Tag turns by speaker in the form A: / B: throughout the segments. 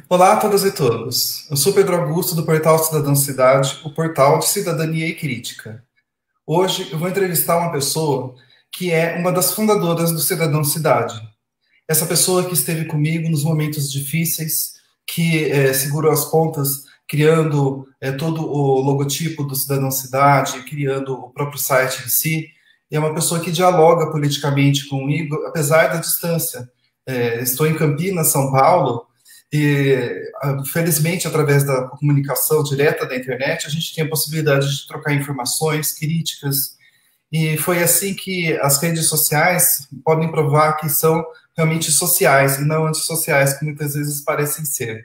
A: Olá a todas e todos. Eu sou Pedro Augusto do portal Cidadão Cidade, o portal de cidadania e crítica. Hoje eu vou entrevistar uma pessoa que é uma das fundadoras do Cidadão Cidade. Essa pessoa que esteve comigo nos momentos difíceis, que segurou as pontas, criando todo o logotipo do Cidadão Cidade, criando o próprio site em si. E é uma pessoa que dialoga politicamente comigo, apesar da distância. Estou em Campinas, São Paulo, e felizmente, através da comunicação direta da internet, a gente tem a possibilidade de trocar informações, críticas, e foi assim que as redes sociais podem provar que são realmente sociais e não antissociais, que muitas vezes parecem ser.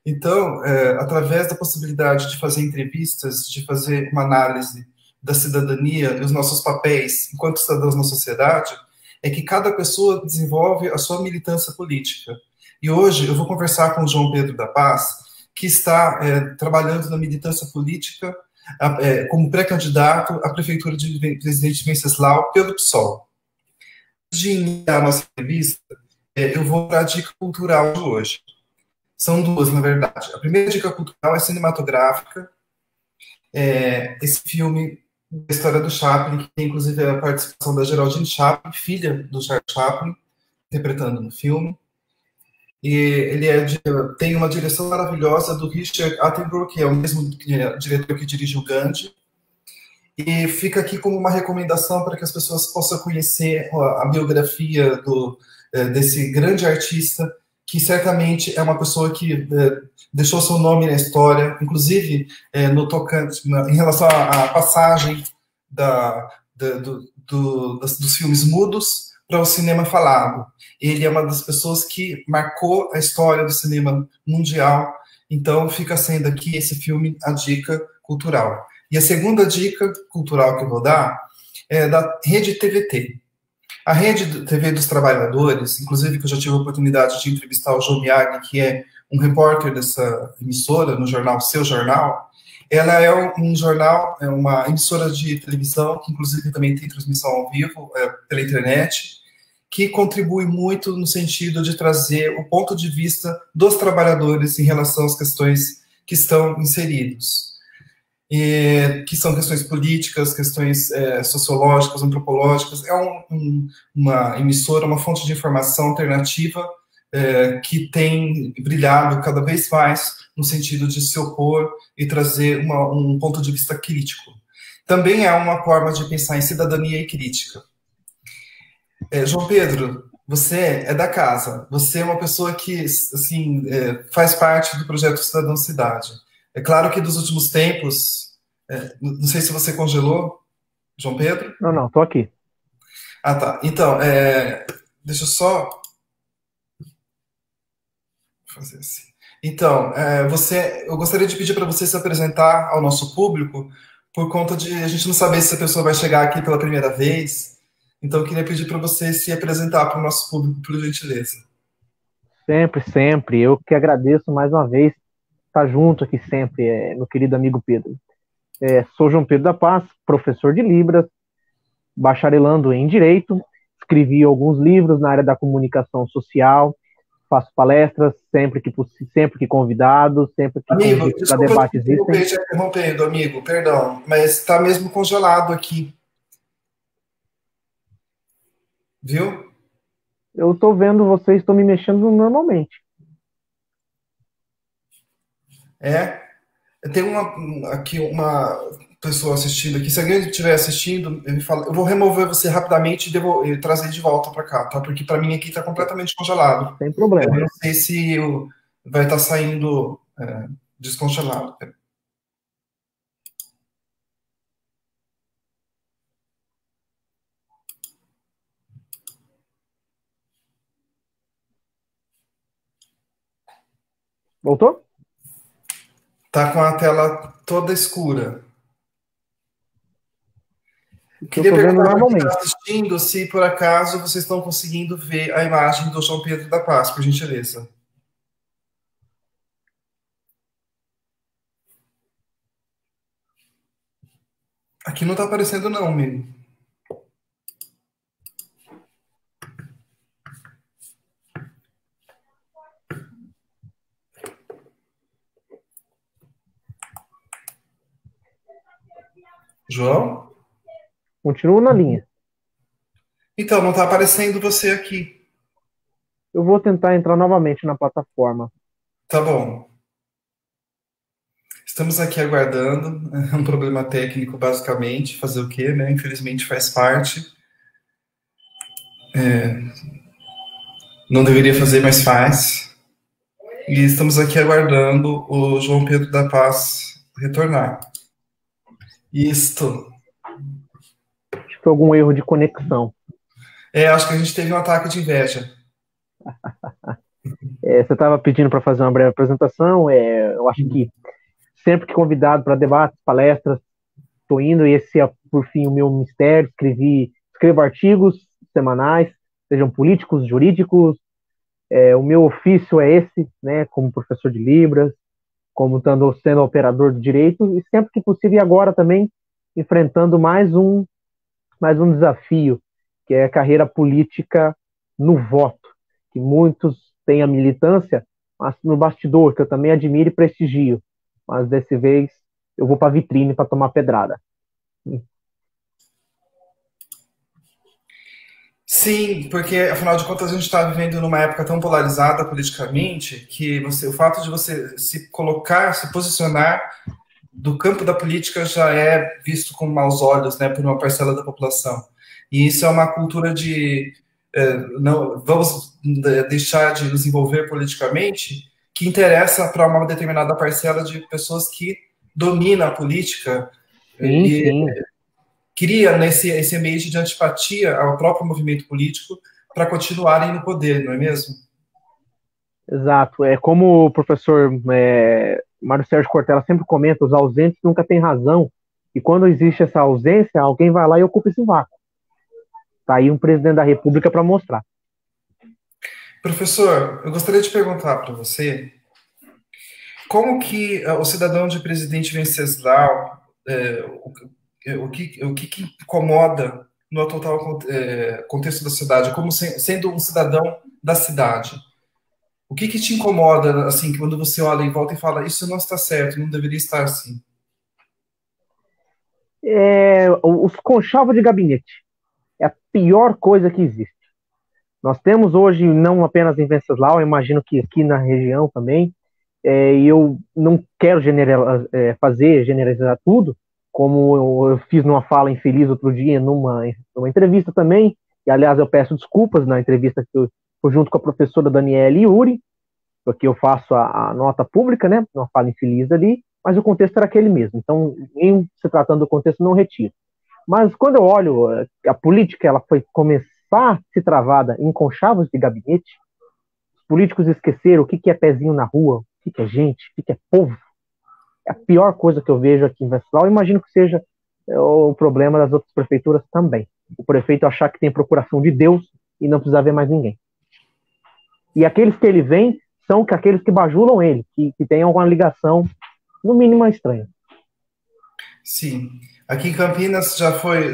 A: Então, através da possibilidade de fazer entrevistas, de fazer uma análise da cidadania e os nossos papéis enquanto cidadãos na sociedade, é que cada pessoa desenvolve a sua militância política. E hoje eu vou conversar com o João Pedro da Paz, que está trabalhando na militância política como pré-candidato à prefeitura de Presidente Venceslau pelo PSOL. Antes de iniciar a nossa entrevista, eu vou para a dica cultural de hoje. São duas, na verdade. A primeira dica cultural é cinematográfica. Esse filme, a história do Chaplin, que tem inclusive a participação da Geraldine Chaplin, filha do Charles Chaplin, interpretando no filme. E tem uma direção maravilhosa do Richard Attenborough, que é o mesmo diretor que dirige o Gandhi. E fica aqui como uma recomendação para que as pessoas possam conhecer a biografia desse grande artista, que certamente é uma pessoa que deixou seu nome na história, inclusive no tocante, em relação à passagem dos filmes mudos para o cinema falado. Ele é uma das pessoas que marcou a história do cinema mundial, então fica sendo aqui esse filme a dica cultural. E a segunda dica cultural que eu vou dar é da Rede TVT. A Rede TV dos Trabalhadores, inclusive que eu já tive a oportunidade de entrevistar o João Miyagi, que é um repórter dessa emissora, no jornal Seu Jornal, ela é um jornal, é uma emissora de televisão, que inclusive também tem transmissão ao vivo pela internet, que contribui muito no sentido de trazer o ponto de vista dos trabalhadores em relação às questões que estão inseridos. Que são questões políticas, questões sociológicas, antropológicas. É uma emissora, uma fonte de informação alternativa que tem brilhado cada vez mais no sentido de se opor e trazer um ponto de vista crítico. Também é uma forma de pensar em cidadania e crítica. João Pedro, você é da casa, você é uma pessoa que assim, faz parte do projeto Cidadão Cidade. É claro que dos últimos tempos, não sei se você congelou, João Pedro.
B: Não, não, tô aqui.
A: Ah, tá. Então, deixa eu só fazer assim. Então, eu gostaria de pedir para você se apresentar ao nosso público, por conta de a gente não saber se a pessoa vai chegar aqui pela primeira vez. Então, eu queria pedir para você se apresentar para o nosso público, por gentileza.
B: Sempre, sempre. Eu que agradeço mais uma vez estar junto aqui sempre, meu querido amigo Pedro. Sou João Pedro da Paz, professor de Libras, bacharelando em Direito, escrevi alguns livros na área da comunicação social, faço palestras sempre que convidado, sempre que
A: Amigo,
B: convites para
A: desculpa te
B: debate existem.
A: interromper, te interrompendo, amigo, perdão, mas está mesmo congelado aqui, viu?
B: Eu estou vendo vocês, estão me mexendo normalmente.
A: É, tem aqui uma pessoa assistindo aqui. Se alguém estiver assistindo, ele fala, eu vou remover você rapidamente e trazer de volta para cá, tá? Porque para mim aqui está completamente congelado.
B: Sem
A: Eu
B: problema.
A: não sei se vai estar saindo descongelado.
B: Voltou?
A: Tá com a tela toda escura.
B: Eu
A: Queria
B: estou vendo
A: perguntar para quem está
B: normalmente.
A: assistindo se por acaso vocês estão conseguindo ver a imagem do João Pedro da Paz, por gentileza. Aqui não está aparecendo não, amigo. João?
B: Continuo na linha.
A: Então, não está aparecendo você aqui.
B: Eu vou tentar entrar novamente na plataforma.
A: Tá bom. Estamos aqui aguardando. É um problema técnico, basicamente. Fazer o quê, né? Infelizmente faz parte. Não deveria fazer, mas faz. E estamos aqui aguardando o João Pedro da Paz retornar. Isto.
B: Acho que foi algum erro de conexão.
A: Acho que a gente teve um ataque de inveja.
B: Você estava pedindo para fazer uma breve apresentação. Eu acho que sempre que convidado para debates, palestras, estou indo, e esse é, por fim, o meu mistério. Escrevo artigos semanais, sejam políticos, jurídicos. O meu ofício é esse, né, como professor de Libras, como sendo operador do direito, e sempre que possível, e agora também enfrentando mais um desafio, que é a carreira política no voto, que muitos têm a militância, mas no bastidor, que eu também admiro e prestigio, mas dessa vez eu vou para a vitrine para tomar pedrada.
A: Sim, porque afinal de contas a gente está vivendo numa época tão polarizada politicamente que o fato de você se colocar, se posicionar do campo da política já é visto com maus olhos, né, por uma parcela da população. E isso é uma cultura de não vamos deixar de nos envolver politicamente, que interessa para uma determinada parcela de pessoas que domina a política
B: Sim,
A: e
B: sim.
A: cria esse ambiente de antipatia ao próprio movimento político para continuarem no poder, não é mesmo?
B: Exato. É como o professor Mário Sérgio Cortella sempre comenta, os ausentes nunca têm razão. E quando existe essa ausência, alguém vai lá e ocupa esse vácuo. Tá aí um presidente da República para mostrar.
A: Professor, eu gostaria de perguntar para você como que o cidadão de Presidente Venceslau, o que incomoda no total contexto da cidade, como sendo um cidadão da cidade? O que te incomoda, assim, quando você olha em volta e fala, isso não está certo, não deveria estar assim?
B: Os conchavos de gabinete é a pior coisa que existe. Nós temos hoje, não apenas em Venceslau, eu imagino que aqui na região também, e eu não quero generalizar tudo, como eu fiz numa fala infeliz outro dia, numa entrevista também, e aliás eu peço desculpas na entrevista que eu fui junto com a professora Daniela Yuri, porque eu faço a nota pública, né, uma fala infeliz ali, mas o contexto era aquele mesmo, então, em se tratando do contexto, não retiro. Mas quando eu olho a política, ela foi começar a se travada em conchavos de gabinete, os políticos esqueceram o que é pezinho na rua, o que é gente, o que é povo. É a pior coisa que eu vejo aqui em Venceslau. Eu imagino que seja o problema das outras prefeituras também. O prefeito achar que tem procuração de Deus e não precisar ver mais ninguém. E aqueles que ele vem são aqueles que bajulam ele, que têm alguma ligação, no mínimo, estranha.
A: Sim. Aqui em Campinas já foi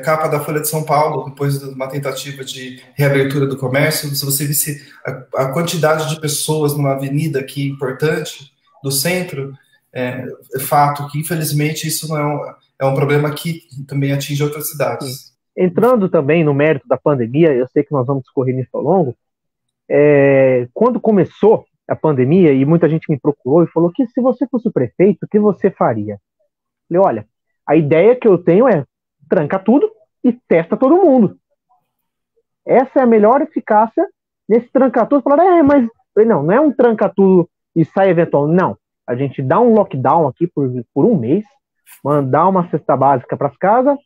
A: capa da Folha de São Paulo, depois de uma tentativa de reabertura do comércio. Se você visse a quantidade de pessoas numa avenida aqui importante do centro, é fato que, infelizmente, isso não é um problema que também atinge outras cidades.
B: Sim. Entrando também no mérito da pandemia, eu sei que nós vamos discorrer nisso ao longo, quando começou a pandemia, e muita gente me procurou e falou que se você fosse o prefeito, o que você faria? Eu falei, olha, a ideia que eu tenho é tranca tudo e testa todo mundo. Essa é a melhor eficácia nesse tranca tudo. Falaram, mas não é um tranca tudo e sai eventual. Não, a gente dá um lockdown aqui por um mês, mandar uma cesta básica para as casas,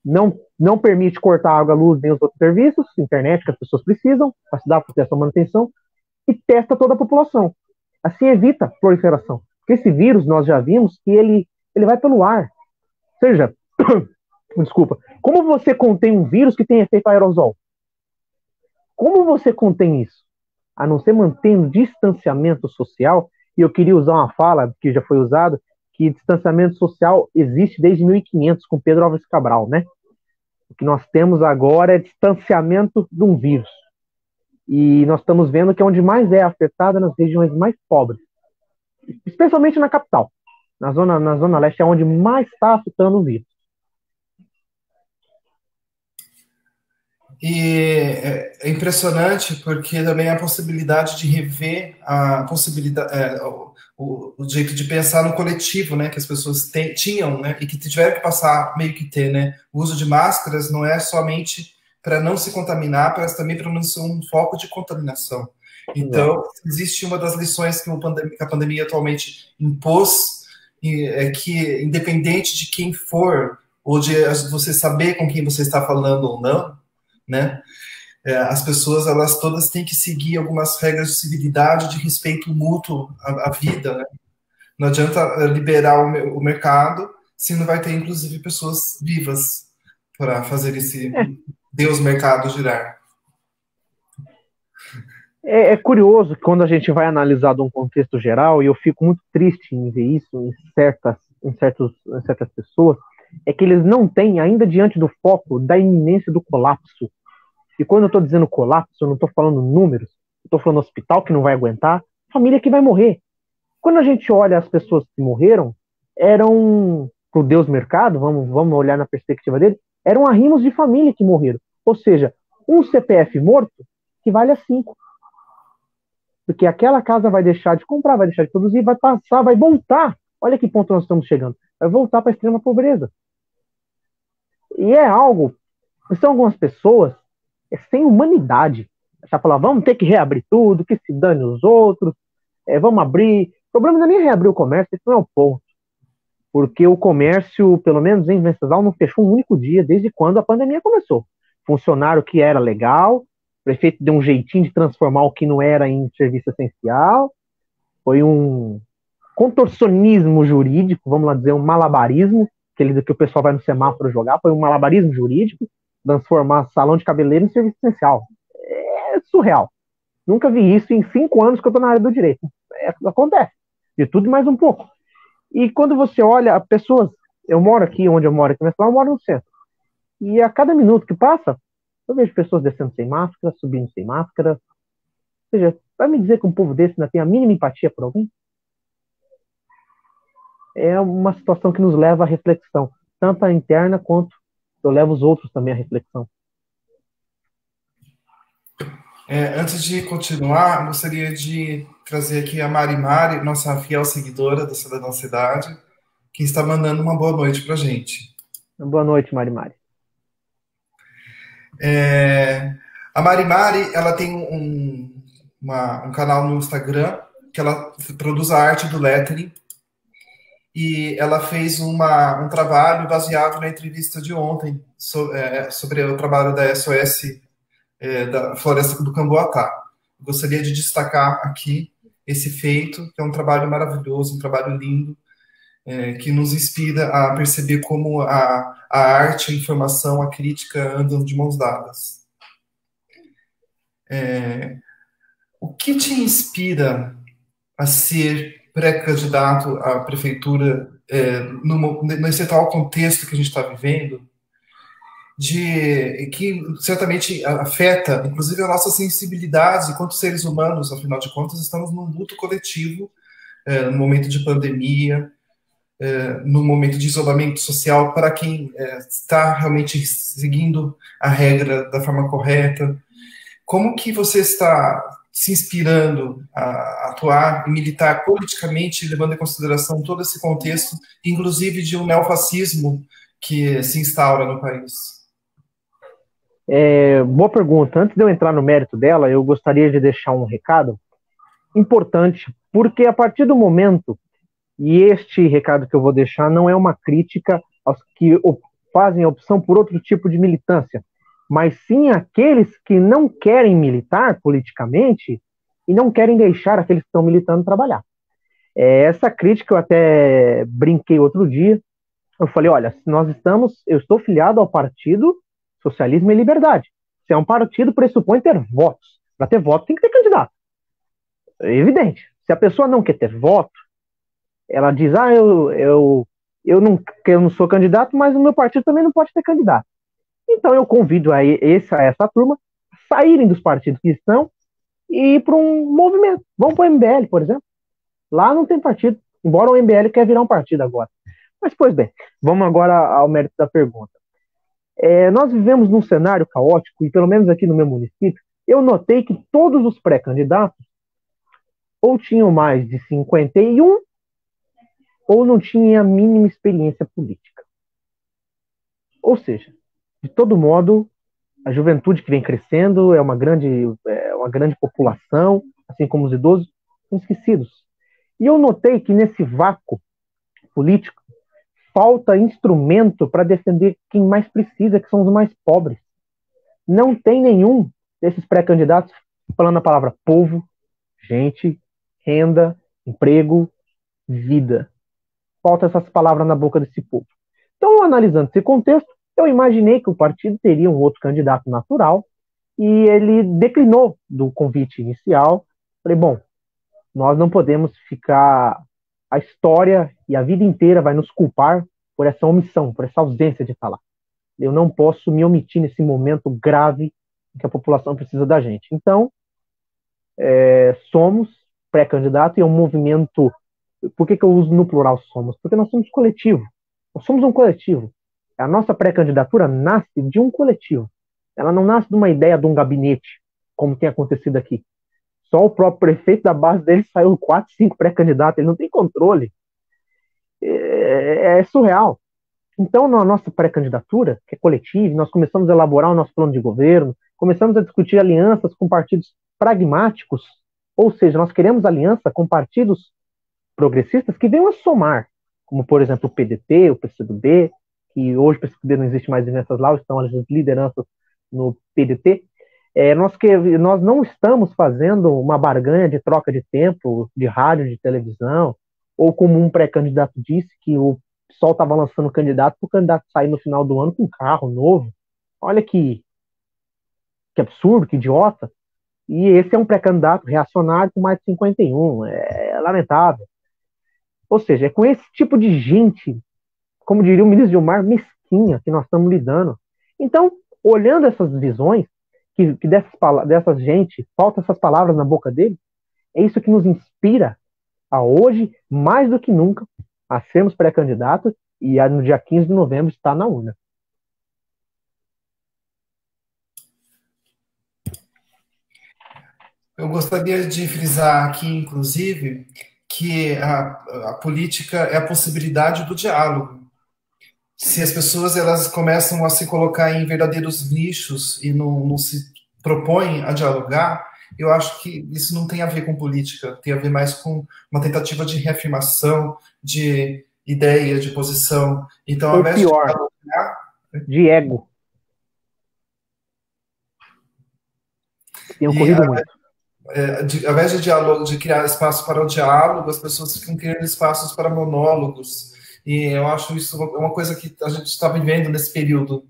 B: não permite cortar água, luz, nem os outros serviços, internet que as pessoas precisam, para se dar proteção e manutenção, e testa toda a população. Assim evita proliferação. Porque esse vírus, nós já vimos que ele vai pelo ar. Ou seja, desculpa, como você contém um vírus que tem efeito aerosol? Como você contém isso? A não ser mantendo distanciamento social, e eu queria usar uma fala que já foi usada, que distanciamento social existe desde 1500, com Pedro Álvares Cabral, né? O que nós temos agora é distanciamento de um vírus. E nós estamos vendo que é onde mais é afetada nas regiões mais pobres, especialmente na capital. Na zona leste é onde mais está afetando o vírus.
A: E é impressionante porque também a possibilidade de rever a possibilidade, o jeito de pensar no coletivo, né, que as pessoas tinham, né, e que tiveram que passar meio que ter, né, o uso de máscaras não é somente para não se contaminar, mas também para não ser um foco de contaminação.
B: Exato.
A: Então, existe uma das lições que a pandemia atualmente impôs, é que independente de quem for, ou de você saber com quem você está falando ou não, né? As pessoas, elas todas têm que seguir algumas regras de civilidade, de respeito mútuo à vida, né? Não adianta liberar o mercado se não vai ter, inclusive, pessoas vivas para fazer esse
B: É,
A: Deus mercado girar.
B: é curioso que quando a gente vai analisar de um contexto geral, e eu fico muito triste em ver isso em certas pessoas, é que eles não têm ainda diante do foco da iminência do colapso. E quando eu estou dizendo colapso, eu não estou falando números, estou falando hospital que não vai aguentar, família que vai morrer. Quando a gente olha as pessoas que morreram, eram, pro Deus mercado, vamos olhar na perspectiva dele, eram arrimos de família que morreram. Ou seja, um CPF morto que vale a 5. Porque aquela casa vai deixar de comprar, vai deixar de produzir, vai passar, vai voltar. Olha que ponto nós estamos chegando. Vai voltar para a extrema pobreza. E é algo, são algumas pessoas sem humanidade. Já falar, vamos ter que reabrir tudo, que se dane os outros, vamos abrir. O problema não é nem reabrir o comércio, isso não é o ponto. Porque o comércio, pelo menos em Venceslau, não fechou um único dia desde quando a pandemia começou. Funcionário que era legal, o prefeito deu um jeitinho de transformar o que não era em serviço essencial, foi um contorcionismo jurídico, vamos lá dizer, um malabarismo, aquele que o pessoal vai no semáforo jogar, foi um malabarismo jurídico, transformar salão de cabeleireiro em serviço essencial. É surreal. Nunca vi isso em 5 anos que eu estou na área do direito. Acontece. De tudo e mais um pouco. E quando você olha, pessoas, eu moro aqui, onde eu moro aqui, mas eu moro no centro. E a cada minuto que passa, eu vejo pessoas descendo sem máscara, subindo sem máscara. Ou seja, vai me dizer que um povo desse ainda tem a mínima empatia por alguém? É uma situação que nos leva à reflexão, tanto a interna quanto eu levo os outros também à reflexão.
A: Antes de continuar, gostaria de trazer aqui a Mari Mari, nossa fiel seguidora da Cidadão Cidade, que está mandando uma boa noite para a gente.
B: Boa noite, Mari Mari.
A: A Mari Mari, ela tem um canal no Instagram que ela produz a arte do lettering e ela fez um trabalho baseado na entrevista de ontem sobre o trabalho da SOS da Floresta do Camboatá. Gostaria de destacar aqui esse feito, que é um trabalho maravilhoso, um trabalho lindo, que nos inspira a perceber como a arte, a informação, a crítica andam de mãos dadas. O que te inspira a ser pré-candidato à prefeitura nesse atual contexto que a gente está vivendo, que certamente afeta, inclusive, a nossa sensibilidade enquanto seres humanos, afinal de contas, estamos num luto coletivo, no momento de pandemia, no momento de isolamento social, para quem está realmente seguindo a regra da forma correta. Como que você está se inspirando a atuar e militar politicamente, levando em consideração todo esse contexto, inclusive de um neofascismo que se instaura no país?
B: Boa pergunta. Antes de eu entrar no mérito dela, eu gostaria de deixar um recado importante, porque a partir do momento, e este recado que eu vou deixar não é uma crítica aos que fazem a opção por outro tipo de militância, mas sim aqueles que não querem militar politicamente e não querem deixar aqueles que estão militando trabalhar. Essa crítica eu até brinquei outro dia. Eu falei, olha, eu estou filiado ao Partido Socialismo e Liberdade. Se é um partido, pressupõe ter votos. Para ter voto, tem que ter candidato. É evidente. Se a pessoa não quer ter voto, ela diz, eu não sou candidato, mas o meu partido também não pode ter candidato. Então eu convido essa turma a saírem dos partidos que estão e ir para um movimento. Vamos para o MBL, por exemplo. Lá não tem partido, embora o MBL quer virar um partido agora. Mas, pois bem, vamos agora ao mérito da pergunta. Nós vivemos num cenário caótico, e pelo menos aqui no meu município, eu notei que todos os pré-candidatos ou tinham mais de 51 ou não tinham a mínima experiência política. Ou seja, de todo modo, a juventude que vem crescendo é uma grande população, assim como os idosos, são esquecidos. E eu notei que nesse vácuo político falta instrumento para defender quem mais precisa, que são os mais pobres. Não tem nenhum desses pré-candidatos falando a palavra povo, gente, renda, emprego, vida. Falta essas palavras na boca desse povo. Então, analisando esse contexto, eu imaginei que o partido teria um outro candidato natural e ele declinou do convite inicial. Falei, bom, nós não podemos ficar... A história e a vida inteira vai nos culpar por essa omissão, por essa ausência de falar. Eu não posso me omitir nesse momento grave em que a população precisa da gente. Então, somos pré-candidato e é um movimento... Por que eu uso no plural somos? Porque nós somos coletivo. Nós somos um coletivo. A nossa pré-candidatura nasce de um coletivo. Ela não nasce de uma ideia de um gabinete, como tem acontecido aqui. Só o próprio prefeito da base dele saiu 4, 5 pré-candidatos, ele não tem controle. É surreal. Então, na nossa pré-candidatura, que é coletiva, nós começamos a elaborar o nosso plano de governo, começamos a discutir alianças com partidos pragmáticos, ou seja, nós queremos aliança com partidos progressistas que venham a somar, como, por exemplo, o PDT, o PCdoB, que hoje o PCdoB não existe mais nessas lá, estão as lideranças no PDT. Nós não estamos fazendo uma barganha de troca de tempo, de rádio, de televisão, ou como um pré-candidato disse, que o PSOL estava lançando candidato para o candidato sair no final do ano com um carro novo. Olha que absurdo, que idiota. E esse é um pré-candidato reacionário com mais de 51. É lamentável. Ou seja, é com esse tipo de gente, como diria o ministro Gilmar, mesquinha, que nós estamos lidando. Então, olhando essas visões, que dessa gente, falta essas palavras na boca dele, é isso que nos inspira a hoje, mais do que nunca, a sermos pré-candidatos e no dia 15 de novembro estar na urna.
A: Eu gostaria de frisar aqui, inclusive, que a política é a possibilidade do diálogo. Se as pessoas elas começam a se colocar em verdadeiros nichos e não se propõem a dialogar, eu acho que isso não tem a ver com política, tem a ver mais com uma tentativa de reafirmação, de ideia, de posição. Então, ao invés de dialogar,
B: de ego. Tem ocorrido muito.
A: Ao invés de diálogo, de criar espaço para o diálogo, as pessoas ficam criando espaços para monólogos. E eu acho isso uma coisa que a gente está vivendo nesse período.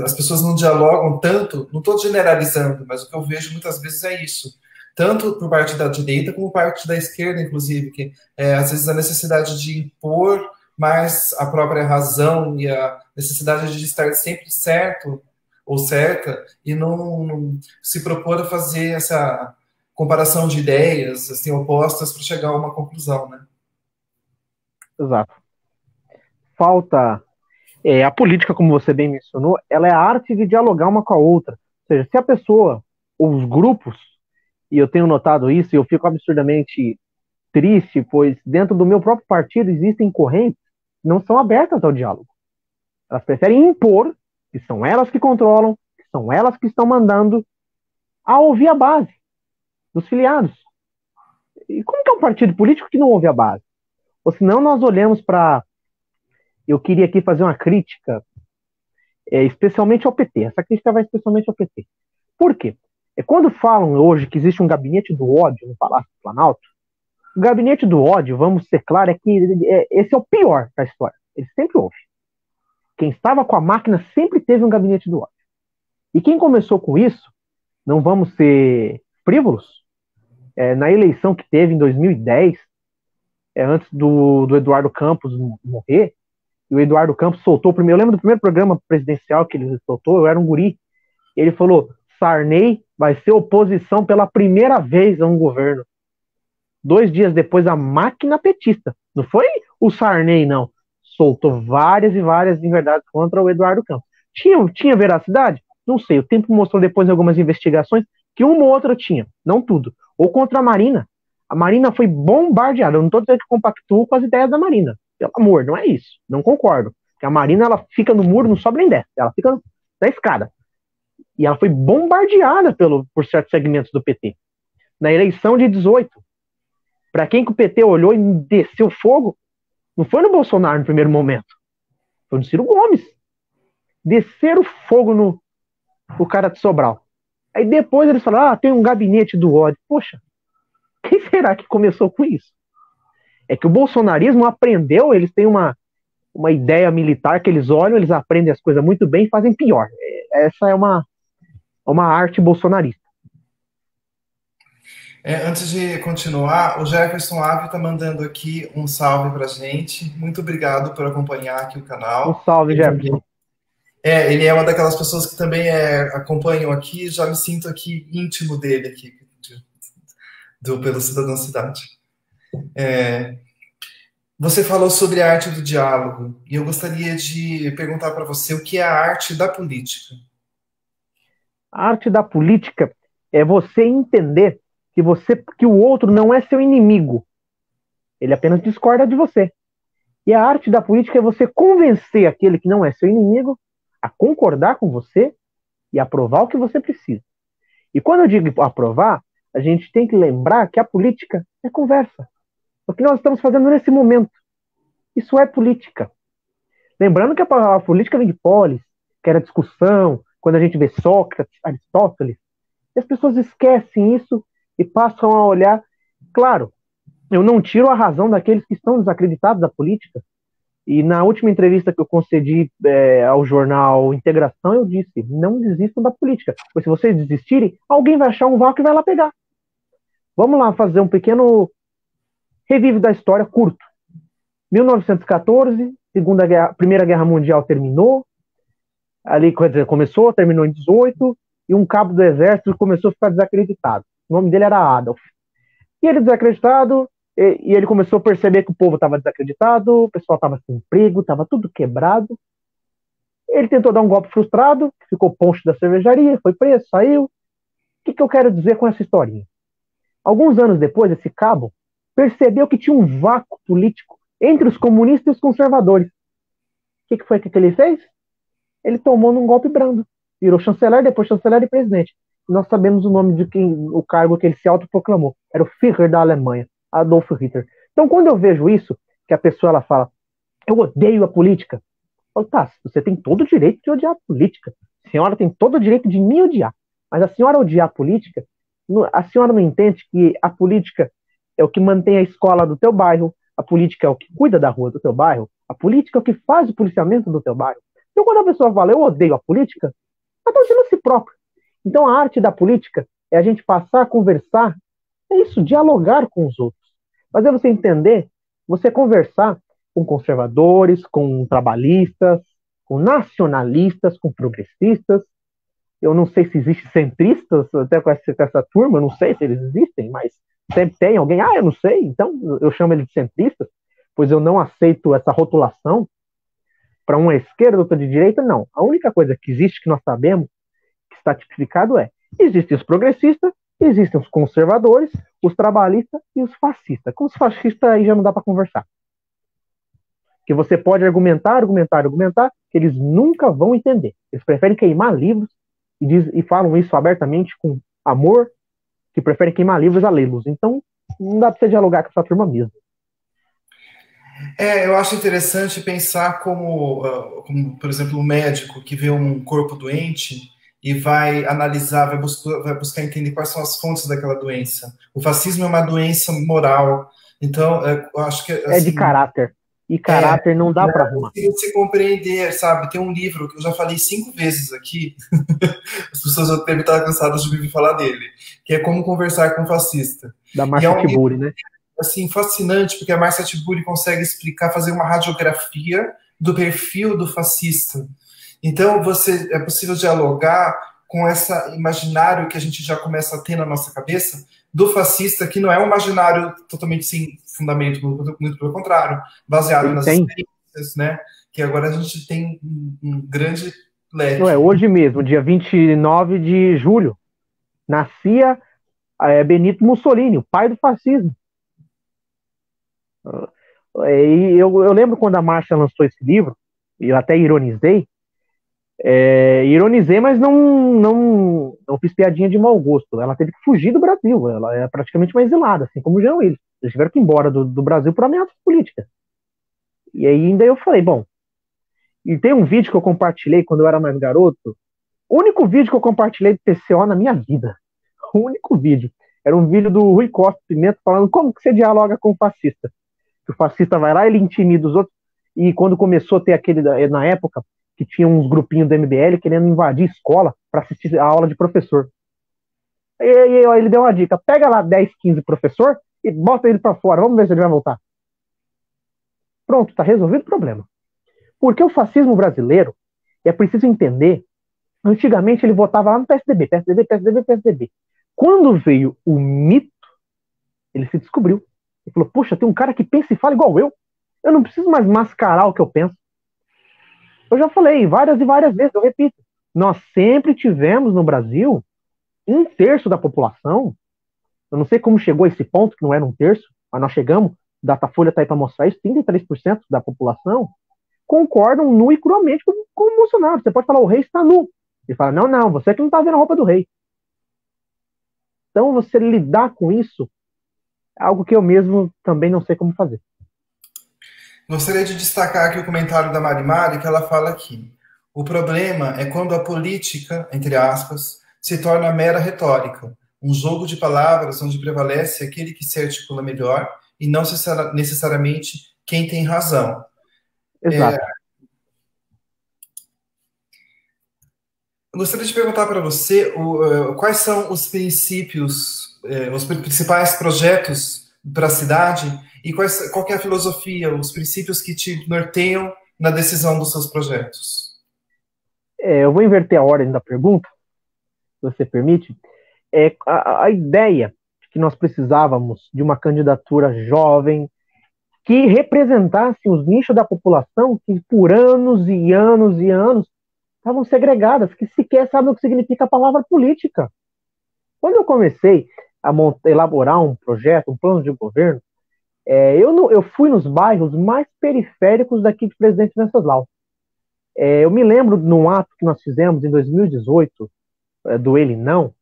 A: As pessoas não dialogam tanto, não estou generalizando, mas o que eu vejo muitas vezes é isso. Tanto por parte da direita como por parte da esquerda, inclusive, que às vezes a necessidade de impor mais a própria razão e a necessidade de estar sempre certo ou certa e não se propor a fazer essa comparação de ideias assim, opostas para chegar a uma conclusão, né?
B: Exato. Falta... a política, como você bem mencionou, ela é a arte de dialogar uma com a outra. Ou seja, se a pessoa, ou os grupos, e eu tenho notado isso, e eu fico absurdamente triste, pois dentro do meu próprio partido existem correntes que não são abertas ao diálogo. Elas preferem impor, que são elas que controlam, que são elas que estão mandando, a ouvir a base dos filiados. E como que é um partido político que não ouve a base? Ou senão nós olhamos para... Eu queria aqui fazer uma crítica, especialmente ao PT. Essa crítica vai especialmente ao PT. Por quê? Quando falam hoje que existe um gabinete do ódio no Palácio do Planalto, o gabinete do ódio, vamos ser claros, é que esse é o pior da história. Ele sempre houve. Quem estava com a máquina sempre teve um gabinete do ódio. E quem começou com isso, não vamos ser frívolos, na eleição que teve em 2010, antes do Eduardo Campos morrer, e o Eduardo Campos soltou o primeiro... Eu lembro do primeiro programa presidencial que ele soltou, eu era um guri. Ele falou, Sarney vai ser oposição pela primeira vez a um governo. 2 dias depois, a máquina petista. Não foi o Sarney, não. Soltou várias e várias inverdades contra o Eduardo Campos. Tinha veracidade? Não sei. O tempo mostrou depois em algumas investigações que uma ou outra tinha, não tudo. Ou contra a Marina. A Marina foi bombardeada. Eu não estou dizendo que compactuo com as ideias da Marina. Pelo amor, não é isso. Não concordo. Porque a Marina, ela fica no muro, não sobe nem desce. Ela fica na escada. E ela foi bombardeada por certos segmentos do PT. Na eleição de 18. Para quem que o PT olhou e desceu fogo, não foi no Bolsonaro no primeiro momento. Foi no Ciro Gomes. Desceram fogo no cara de Sobral. Aí depois eles falaram, tem um gabinete do ódio. Poxa, quem será que começou com isso? É que o bolsonarismo aprendeu, eles têm uma ideia militar que eles olham, eles aprendem as coisas muito bem e fazem pior. Essa é uma arte bolsonarista.
A: Antes de continuar, o Jefferson Ave está mandando aqui um salve para a gente. Muito obrigado por acompanhar aqui o canal.
B: Um salve, Jefferson.
A: Ele é uma daquelas pessoas que também acompanham aqui, já me sinto aqui íntimo dele aqui, pelo Cidadão Cidade. Você falou sobre a arte do diálogo, e eu gostaria de perguntar para você o que é a arte da política.
B: A arte da política é você entender que o outro não é seu inimigo. Ele apenas discorda de você. E a arte da política é você convencer aquele que não é seu inimigo a concordar com você e aprovar o que você precisa. E quando eu digo aprovar, a gente tem que lembrar que a política é conversa. O que nós estamos fazendo nesse momento. Isso é política. Lembrando que a palavra política vem de polis, que era discussão, quando a gente vê Sócrates, Aristóteles, e as pessoas esquecem isso e passam a olhar. Claro, eu não tiro a razão daqueles que estão desacreditados da política. E na última entrevista que eu concedi ao jornal Integração, eu disse, não desistam da política. Pois se vocês desistirem, alguém vai achar um vácuo e vai lá pegar. Vamos lá fazer um pequeno revive da história curto. 1914, Primeira Guerra Mundial terminou. Ali, quer dizer, terminou em 18, e um cabo do exército começou a ficar desacreditado. O nome dele era Adolf. E ele desacreditado, e ele começou a perceber que o povo estava desacreditado, o pessoal estava sem emprego, estava tudo quebrado. Ele tentou dar um golpe frustrado, ficou poncho da cervejaria, foi preso, saiu. O que eu quero dizer com essa historinha? Alguns anos depois, esse cabo percebeu que tinha um vácuo político entre os comunistas e os conservadores. O que foi que ele fez? Ele tomou num golpe brando. Virou chanceler, depois chanceler e presidente. Nós sabemos o nome o cargo que ele se autoproclamou. Era o Führer da Alemanha, Adolf Hitler. Então, quando eu vejo isso, que a pessoa ela fala, eu odeio a política. Eu falo, tá, você tem todo o direito de odiar a política. A senhora tem todo o direito de me odiar. Mas a senhora odiar a política, a senhora não entende que a política é o que mantém a escola do teu bairro, a política é o que cuida da rua do teu bairro, a política é o que faz o policiamento do teu bairro. Então, quando a pessoa fala, eu odeio a política, ela está dizendo a si própria. Então, a arte da política é a gente passar a conversar, é isso, dialogar com os outros. Mas é você entender, você conversar com conservadores, com trabalhistas, com nacionalistas, com progressistas. Eu não sei se existe centristas, até com essa turma, eu não sei se eles existem, mas sempre tem alguém, eu não sei, então eu chamo ele de centristas, pois eu não aceito essa rotulação para uma esquerda, outra de direita, não. A única coisa que existe, que nós sabemos, que está tipificado existem os progressistas, existem os conservadores, os trabalhistas e os fascistas. Com os fascistas aí já não dá para conversar. Que você pode argumentar, que eles nunca vão entender. Eles preferem queimar livros e falam isso abertamente com amor, que preferem queimar livros a lê-los. Então, não dá para você dialogar com essa turma mesmo.
A: Eu acho interessante pensar como, por exemplo, um médico que vê um corpo doente e vai analisar, vai buscar entender quais são as fontes daquela doença. O fascismo é uma doença moral. Então, eu acho que... Assim,
B: de caráter. E caráter não dá para arrumar.
A: Se compreender, sabe? Tem um livro que eu já falei 5 vezes aqui, as pessoas já devem estar cansadas de me ouvir falar dele, que é Como Conversar com um Fascista.
B: Da Marcia Tiburi, né?
A: Assim, fascinante, porque a Marcia Tiburi consegue explicar, fazer uma radiografia do perfil do fascista. Então, é possível dialogar com esse imaginário que a gente já começa a ter na nossa cabeça do fascista, que não é um imaginário totalmente sem fundamento, muito pelo contrário, baseado nas experiências, né? Que agora a gente tem um grande
B: Não é, hoje mesmo, dia 29 de julho, nascia Benito Mussolini, o pai do fascismo. E eu lembro quando a Márcia lançou esse livro, e eu até ironizei, mas não fiz piadinha de mau gosto. Ela teve que fugir do Brasil, ela é praticamente uma exilada, assim como o Jean Willis. Eles tiveram que ir embora do Brasil por ameaças políticas. E aí ainda eu falei, bom, e tem um vídeo que eu compartilhei quando eu era mais garoto, o único vídeo que eu compartilhei do PCO na minha vida, o único vídeo, era um vídeo do Rui Costa Pimenta falando como que você dialoga com o fascista. Que o fascista vai lá, ele intimida os outros, e quando começou a ter aquele, na época, que tinha uns grupinhos do MBL querendo invadir escola para assistir a aula de professor. E ele deu uma dica, pega lá 10, 15 professor e bota ele para fora, vamos ver se ele vai voltar. Pronto, tá resolvido o problema. Porque o fascismo brasileiro, é preciso entender, antigamente ele votava lá no PSDB, PSDB, PSDB, PSDB. Quando veio o mito, ele se descobriu. Ele falou, puxa, tem um cara que pensa e fala igual eu não preciso mais mascarar o que eu penso. Eu já falei várias e várias vezes, eu repito, nós sempre tivemos no Brasil 1/3 da população, eu não sei como chegou a esse ponto, que não era 1/3, mas nós chegamos, Datafolha está aí para mostrar isso, 33% da população concordam nu e cruamente com o Bolsonaro. Você pode falar, o rei está nu. Ele fala, não, você que não está vendo a roupa do rei. Então, você lidar com isso é algo que eu mesmo também não sei como fazer.
A: Gostaria de destacar aqui o comentário da Mari, que ela fala aqui. O problema é quando a política, entre aspas, se torna mera retórica, um jogo de palavras onde prevalece aquele que se articula melhor e não necessariamente quem tem razão.
B: Exato.
A: Eu gostaria de perguntar para você quais são os princípios, os principais projetos para a cidade e qual que é a filosofia, os princípios que te norteiam na decisão dos seus projetos.
B: Eu vou inverter a ordem da pergunta, se você permite. A ideia que nós precisávamos de uma candidatura jovem que representasse os nichos da população que por anos e anos e anos estavam segregadas, que sequer sabem o que significa a palavra política. Quando eu comecei a elaborar um projeto, um plano de governo, eu fui nos bairros mais periféricos daqui de Presidente Venceslau. Eu me lembro num ato que nós fizemos em 2018, do Ele Não,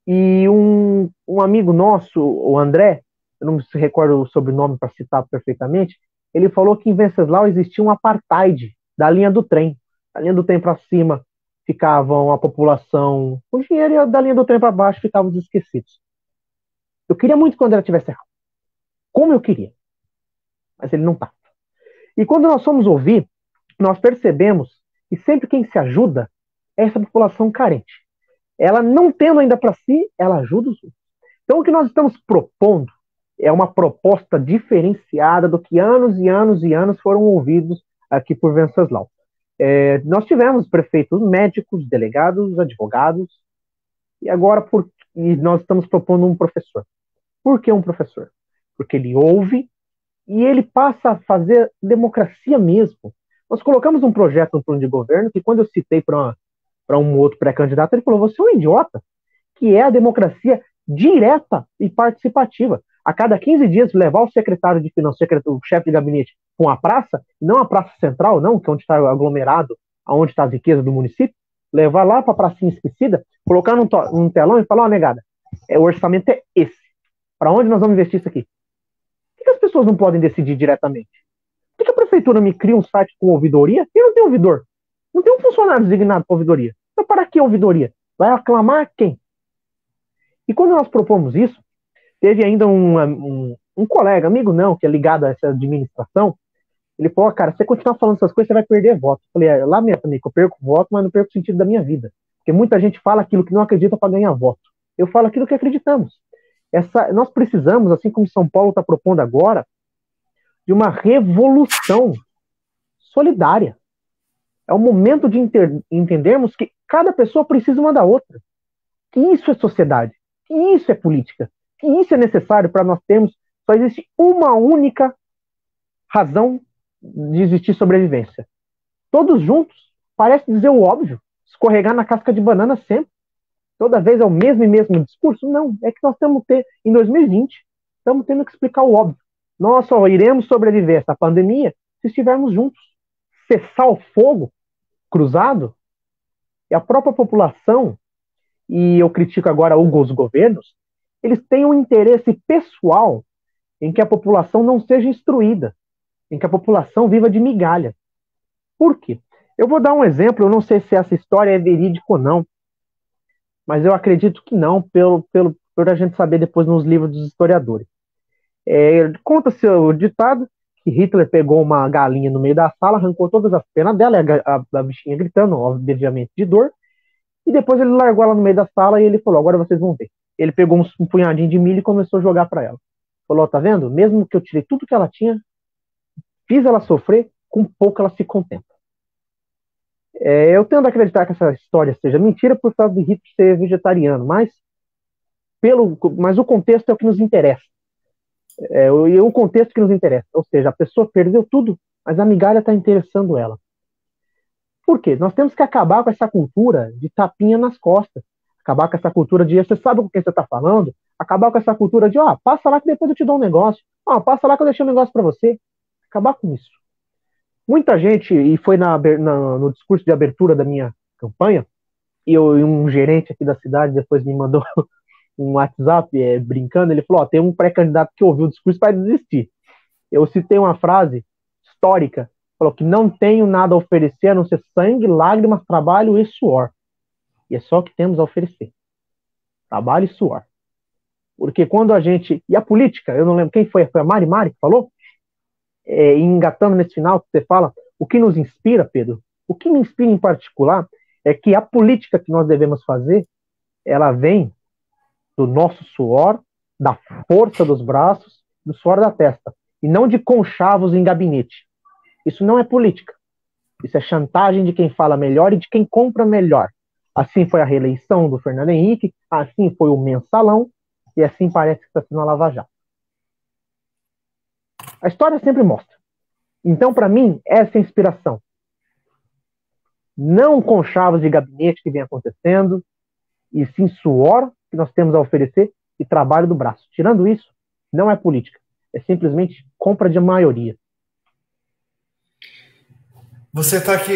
B: e um amigo nosso, o André, eu não me recordo o sobrenome para citar perfeitamente, ele falou que em Venceslau existia um apartheid da linha do trem. Da linha do trem para cima ficavam a população com dinheiro e da linha do trem para baixo ficavam os esquecidos. Eu queria muito que o André tivesse errado. Como eu queria. Mas ele não está. E quando nós fomos ouvir, nós percebemos que sempre quem se ajuda é essa população carente. Ela não tendo ainda para si, ela ajuda os outros. Então o que nós estamos propondo é uma proposta diferenciada do que anos e anos e anos foram ouvidos aqui por Venceslau. Nós tivemos prefeitos médicos, delegados, advogados, e agora nós estamos propondo um professor. Por que um professor? Porque ele ouve e ele passa a fazer democracia mesmo. Nós colocamos um projeto no plano de governo que quando eu citei para um outro pré-candidato, ele falou, você é um idiota, que é a democracia direta e participativa. A cada 15 dias levar o secretário de finanças, o chefe de gabinete, para uma praça, não a praça central, não, que é onde está aglomerado, onde está as riquezas do município, levar lá para a pracinha esquecida, colocar num telão e falar, negada, o orçamento é esse. Para onde nós vamos investir isso aqui? Por que as pessoas não podem decidir diretamente? Por que a prefeitura me cria um site com ouvidoria e não tem ouvidor? Não tem um funcionário designado para ouvidoria. Então, para que ouvidoria? Vai aclamar quem? E quando nós propomos isso, teve ainda um colega, amigo não, que é ligado a essa administração, ele falou, cara, se você continuar falando essas coisas, você vai perder voto. Eu falei, lamento, amigo, eu perco voto, mas não perco o sentido da minha vida. Porque muita gente fala aquilo que não acredita para ganhar voto. Eu falo aquilo que acreditamos. Nós precisamos, assim como São Paulo está propondo agora, de uma revolução solidária. É o momento de entendermos que cada pessoa precisa uma da outra. Que isso é sociedade. Que isso é política. Que isso é necessário para nós termos. Só existe uma única razão de existir sobrevivência. Todos juntos parece dizer o óbvio, escorregar na casca de banana sempre. Toda vez é o mesmo e mesmo discurso? Não, é que nós estamos em 2020, estamos tendo que explicar o óbvio. Nós só iremos sobreviver a essa pandemia se estivermos juntos. Cessar o fogo cruzado, e a própria população, e eu critico agora os governos, eles têm um interesse pessoal em que a população não seja instruída, em que a população viva de migalha. Por quê? Eu vou dar um exemplo, eu não sei se essa história é verídica ou não, mas eu acredito que não, por a gente saber depois nos livros dos historiadores. Conta-se o ditado que Hitler pegou uma galinha no meio da sala, arrancou todas as penas dela, a bichinha gritando, obviamente, de dor, e depois ele largou ela no meio da sala e ele falou, agora vocês vão ver. Ele pegou um punhadinho de milho e começou a jogar para ela. Falou, tá vendo? Mesmo que eu tirei tudo que ela tinha, fiz ela sofrer, com pouco ela se contenta. Eu tendo a acreditar que essa história seja mentira por causa de Hitler ser vegetariano, mas o contexto é o que nos interessa. O contexto que nos interessa. Ou seja, a pessoa perdeu tudo, mas a migalha está interessando ela. Por quê? Nós temos que acabar com essa cultura de tapinha nas costas. Acabar com essa cultura de, você sabe com quem você está falando? Acabar com essa cultura de, passa lá que depois eu te dou um negócio. Passa lá que eu deixei um negócio para você. Acabar com isso. Muita gente, e foi no discurso de abertura da minha campanha, e um gerente aqui da cidade depois me mandou um WhatsApp brincando, ele falou, tem um pré-candidato que ouviu o discurso para desistir. Eu citei uma frase histórica, falou que não tenho nada a oferecer a não ser sangue, lágrimas, trabalho e suor. E é só o que temos a oferecer. Trabalho e suor. Porque quando a gente... E a política, eu não lembro quem foi a Mari que falou? Engatando nesse final que você fala, o que nos inspira, Pedro, o que me inspira em particular é que a política que nós devemos fazer, ela vem do nosso suor, da força dos braços, do suor da testa, e não de conchavos em gabinete. Isso não é política. Isso é chantagem de quem fala melhor e de quem compra melhor. Assim foi a reeleição do Fernando Henrique, assim foi o mensalão, e assim parece que está sendo a Lava Jato. A história sempre mostra. Então, para mim, essa é a inspiração. Não conchavos de gabinete que vem acontecendo, e sim suor que nós temos a oferecer e trabalho do braço. Tirando isso, não é política. É simplesmente compra de maioria.
A: Você está aqui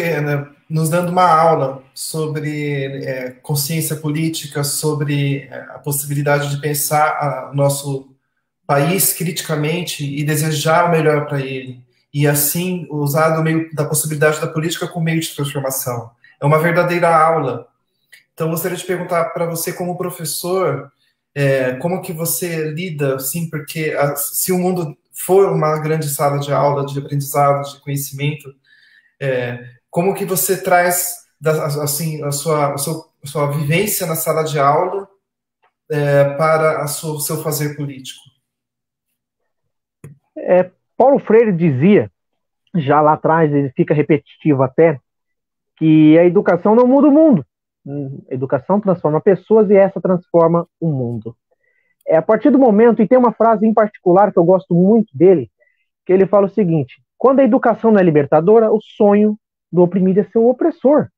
A: nos dando uma aula sobre consciência política, sobre a possibilidade de pensar o nosso país criticamente e desejar o melhor para ele, e assim usar da possibilidade da política como meio de transformação. É uma verdadeira aula. Então, gostaria de perguntar para você, como professor, como que você lida, assim, porque se o mundo for uma grande sala de aula, de aprendizado, de conhecimento, como que você traz assim, a sua vivência na sala de aula para o seu fazer político?
B: Paulo Freire dizia, já lá atrás, ele fica repetitivo até, que a educação não muda o mundo. A educação transforma pessoas e essa transforma o mundo. A partir do momento, e tem uma frase em particular que eu gosto muito dele, que ele fala o seguinte: quando a educação não é libertadora, o sonho do oprimido é ser o opressor.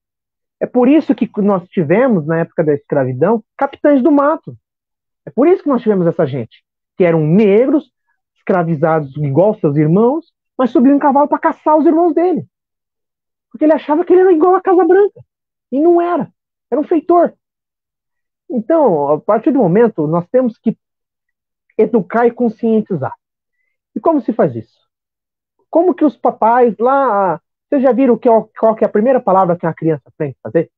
B: É por isso que nós tivemos, na época da escravidão, capitães do mato. É por isso que nós tivemos essa gente, que eram negros, escravizados igual seus irmãos, mas subiam em cavalo para caçar os irmãos dele. Porque ele achava que ele era igual a Casa Branca. E não era. Era um feitor. Então, a partir do momento, nós temos que educar e conscientizar. E como se faz isso? Como que os papais lá... Vocês já viram qual que é a primeira palavra que uma criança aprende a fazer?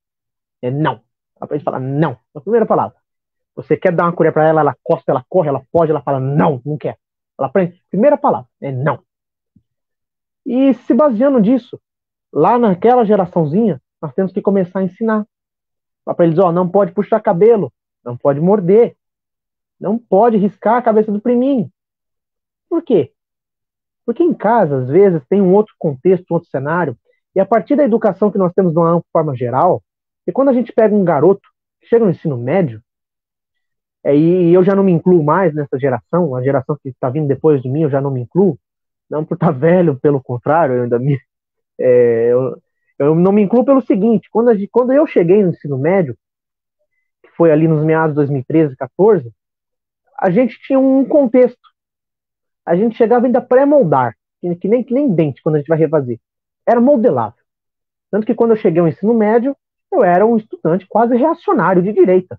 B: É não. Ela aprende a falar não. A primeira palavra. Você quer dar uma colher para ela, ela costa, ela corre, ela foge, ela fala não, não quer. Ela aprende. Primeira palavra é não. E se baseando nisso, lá naquela geraçãozinha, nós temos que começar a ensinar. Para eles, não pode puxar cabelo, não pode morder, não pode riscar a cabeça do priminho. Por quê? Porque em casa, às vezes, tem um outro contexto, um outro cenário, e a partir da educação que nós temos de uma forma geral, e quando a gente pega um garoto que chega no ensino médio, e eu já não me incluo mais nessa geração, a geração que está vindo depois de mim, eu já não me incluo, não por estar velho, pelo contrário, eu ainda Eu não me incluo pelo seguinte, quando eu cheguei no ensino médio, que foi ali nos meados de 2013, 14, a gente tinha um contexto. A gente chegava ainda pré-moldar, que nem dente quando a gente vai refazer. Era modelável. Tanto que quando eu cheguei ao ensino médio, eu era um estudante quase reacionário de direita.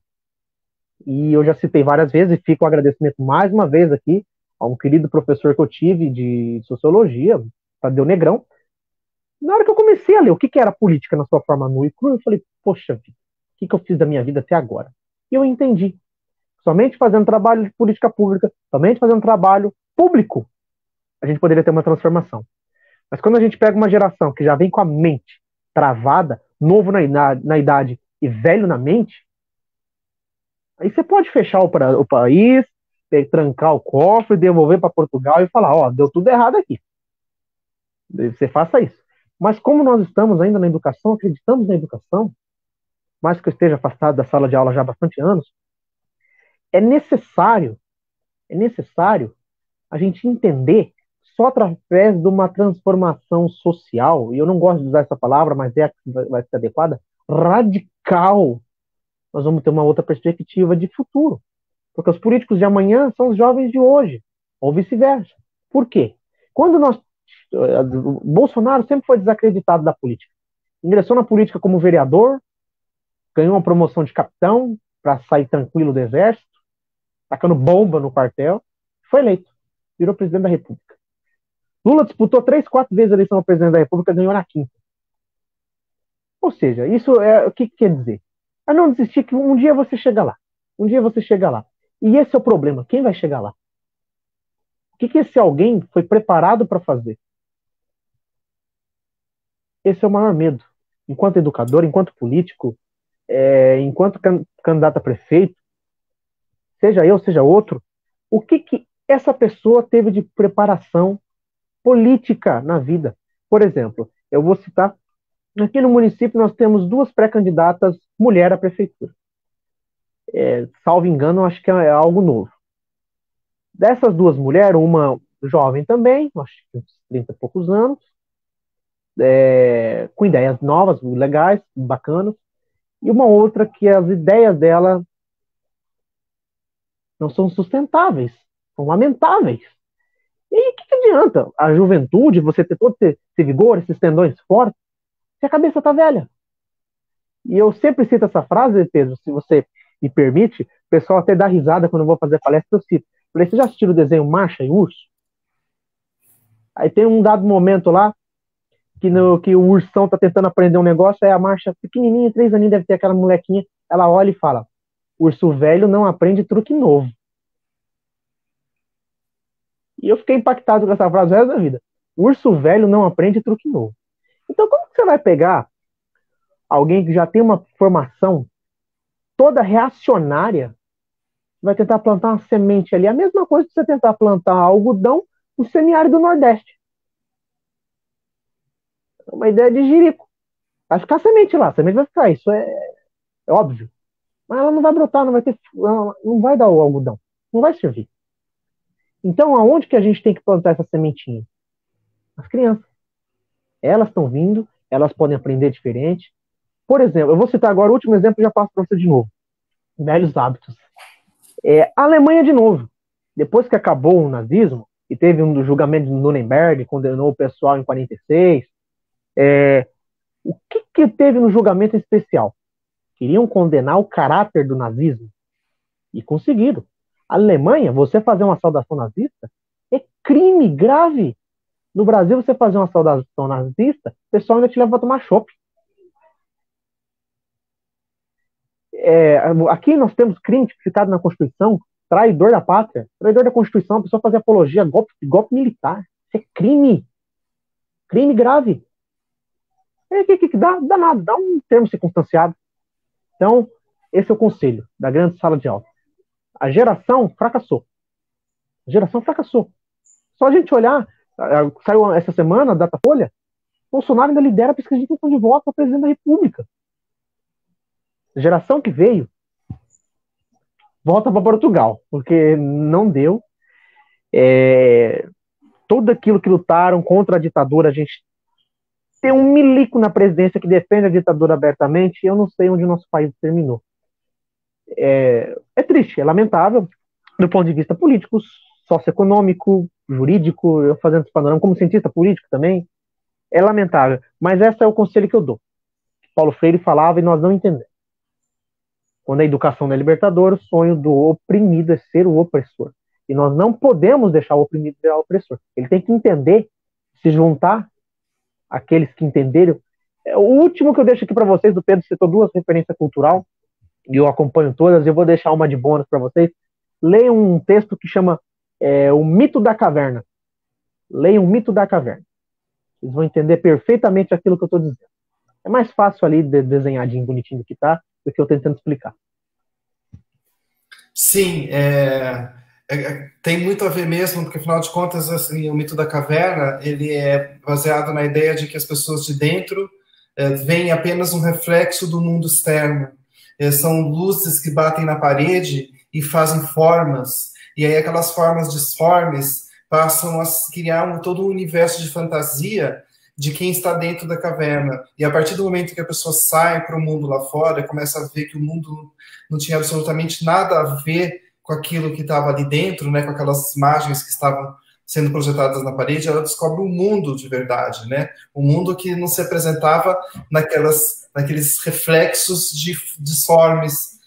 B: E eu já citei várias vezes, e fico o agradecimento mais uma vez aqui a um querido professor que eu tive de sociologia, Tadeu Negrão. Na hora que eu comecei a ler o que era política na sua forma nua e crua, eu falei, poxa vida, o que eu fiz da minha vida até agora? E eu entendi. Somente fazendo trabalho de política pública, somente fazendo trabalho público, a gente poderia ter uma transformação. Mas quando a gente pega uma geração que já vem com a mente travada, novo na idade e velho na mente, aí você pode fechar o país, trancar o cofre, devolver para Portugal e falar, ó, deu tudo errado aqui. Você faça isso. Mas como nós estamos ainda na educação, acreditamos na educação, mais que eu esteja afastado da sala de aula já há bastante anos, é necessário a gente entender só através de uma transformação social, e eu não gosto de usar essa palavra, mas é a que vai ser adequada, radical. Nós vamos ter uma outra perspectiva de futuro. Porque os políticos de amanhã são os jovens de hoje, ou vice-versa. Por quê? Quando o Bolsonaro sempre foi desacreditado da política. Ingressou na política como vereador, ganhou uma promoção de capitão para sair tranquilo do exército, tacando bomba no quartel, foi eleito, virou presidente da República. Lula disputou 3, 4 vezes a eleição ao presidente da República, ganhou na quinta. Ou seja, isso o que quer dizer? A não desistir que um dia você chega lá. Um dia você chega lá. E esse é o problema. Quem vai chegar lá? O que esse alguém foi preparado para fazer? Esse é o maior medo. Enquanto educador, enquanto político, enquanto candidato a prefeito, seja eu, seja outro, o que essa pessoa teve de preparação política na vida? Por exemplo, eu vou citar, aqui no município nós temos 2 pré-candidatas mulher à prefeitura. Salvo engano, acho que é algo novo. Dessas 2 mulheres, uma jovem também, acho que uns 30 e poucos anos, com ideias novas, legais, bacanas, e uma outra que as ideias dela não são sustentáveis, são lamentáveis. E aí, o que adianta a juventude, você ter todo esse vigor, esses tendões fortes, se a cabeça tá velha? E eu sempre cito essa frase, Pedro, se você me permite, o pessoal até dá risada quando eu vou fazer palestra, eu cito. Falei, você já assistiu o desenho Marcha e Urso? Aí tem um dado momento lá, que o ursão tá tentando aprender um negócio, aí a Marcha, pequenininha, 3 aninhos, deve ter aquela molequinha, ela olha e fala, urso velho não aprende truque novo. E eu fiquei impactado com essa frase o resto da vida. Urso velho não aprende truque novo. Então, como que você vai pegar alguém que já tem uma formação toda reacionária, vai tentar plantar uma semente ali? A mesma coisa que você tentar plantar algodão no semiárido do Nordeste. É uma ideia de jirico. Vai ficar semente lá, a semente vai ficar, isso é óbvio. Mas ela não vai brotar, não vai dar o algodão. Não vai servir. Então, aonde que a gente tem que plantar essa sementinha? As crianças. Elas estão vindo, elas podem aprender diferente. Por exemplo, eu vou citar agora o último exemplo e já passo para você de novo. Velhos hábitos. A Alemanha, de novo. Depois que acabou o nazismo, e teve um julgamento de Nuremberg, condenou o pessoal em 46, o que teve no julgamento especial? Queriam condenar o caráter do nazismo. E conseguiram. A Alemanha, você fazer uma saudação nazista é crime grave. No Brasil, você fazer uma saudação nazista, o pessoal ainda te leva para tomar chopp. Aqui nós temos crime tipificado na Constituição, traidor da pátria, traidor da Constituição, a pessoa fazer apologia a golpe militar. Isso é crime. Crime grave. Que dá nada, dá um termo circunstanciado. Então, esse é o conselho da grande sala de aula. A geração fracassou. A geração fracassou. Só a gente olhar, saiu essa semana, a Datafolha, Bolsonaro ainda lidera a pesquisa de intenção de voto para presidente da República. A geração que veio volta para Portugal, porque não deu. Tudo aquilo que lutaram contra a ditadura, a gente tem um milico na presidência que defende a ditadura abertamente, e eu não sei onde o nosso país terminou. É triste, é lamentável, do ponto de vista político, socioeconômico, jurídico, eu fazendo esse panorama como cientista político também, é lamentável. Mas esse é o conselho que eu dou. Paulo Freire falava e nós não entendemos. Quando a educação não é libertadora, o sonho do oprimido é ser o opressor. E nós não podemos deixar o oprimido virar o opressor. Ele tem que entender, se juntar àqueles que entenderam. O último que eu deixo aqui para vocês, do Pedro citou duas referências cultural, e eu acompanho todas, eu vou deixar uma de bônus para vocês. Leiam um texto que chama O Mito da Caverna. Leiam o Mito da Caverna. Vocês vão entender perfeitamente aquilo que eu estou dizendo. É mais fácil ali desenhadinho, bonitinho do que tá, do que eu tentando explicar.
A: Sim, tem muito a ver mesmo, porque afinal de contas, assim, o mito da caverna, ele é baseado na ideia de que as pessoas de dentro veem apenas um reflexo do mundo externo. São luzes que batem na parede e fazem formas, e aí aquelas formas disformes passam a criar todo um universo de fantasia de quem está dentro da caverna. E a partir do momento que a pessoa sai para o mundo lá fora, começa a ver que o mundo não tinha absolutamente nada a ver com aquilo que estava ali dentro, né, com aquelas imagens que estavam sendo projetadas na parede, ela descobre um mundo de verdade, né? Um mundo que não se apresentava naqueles reflexos disformes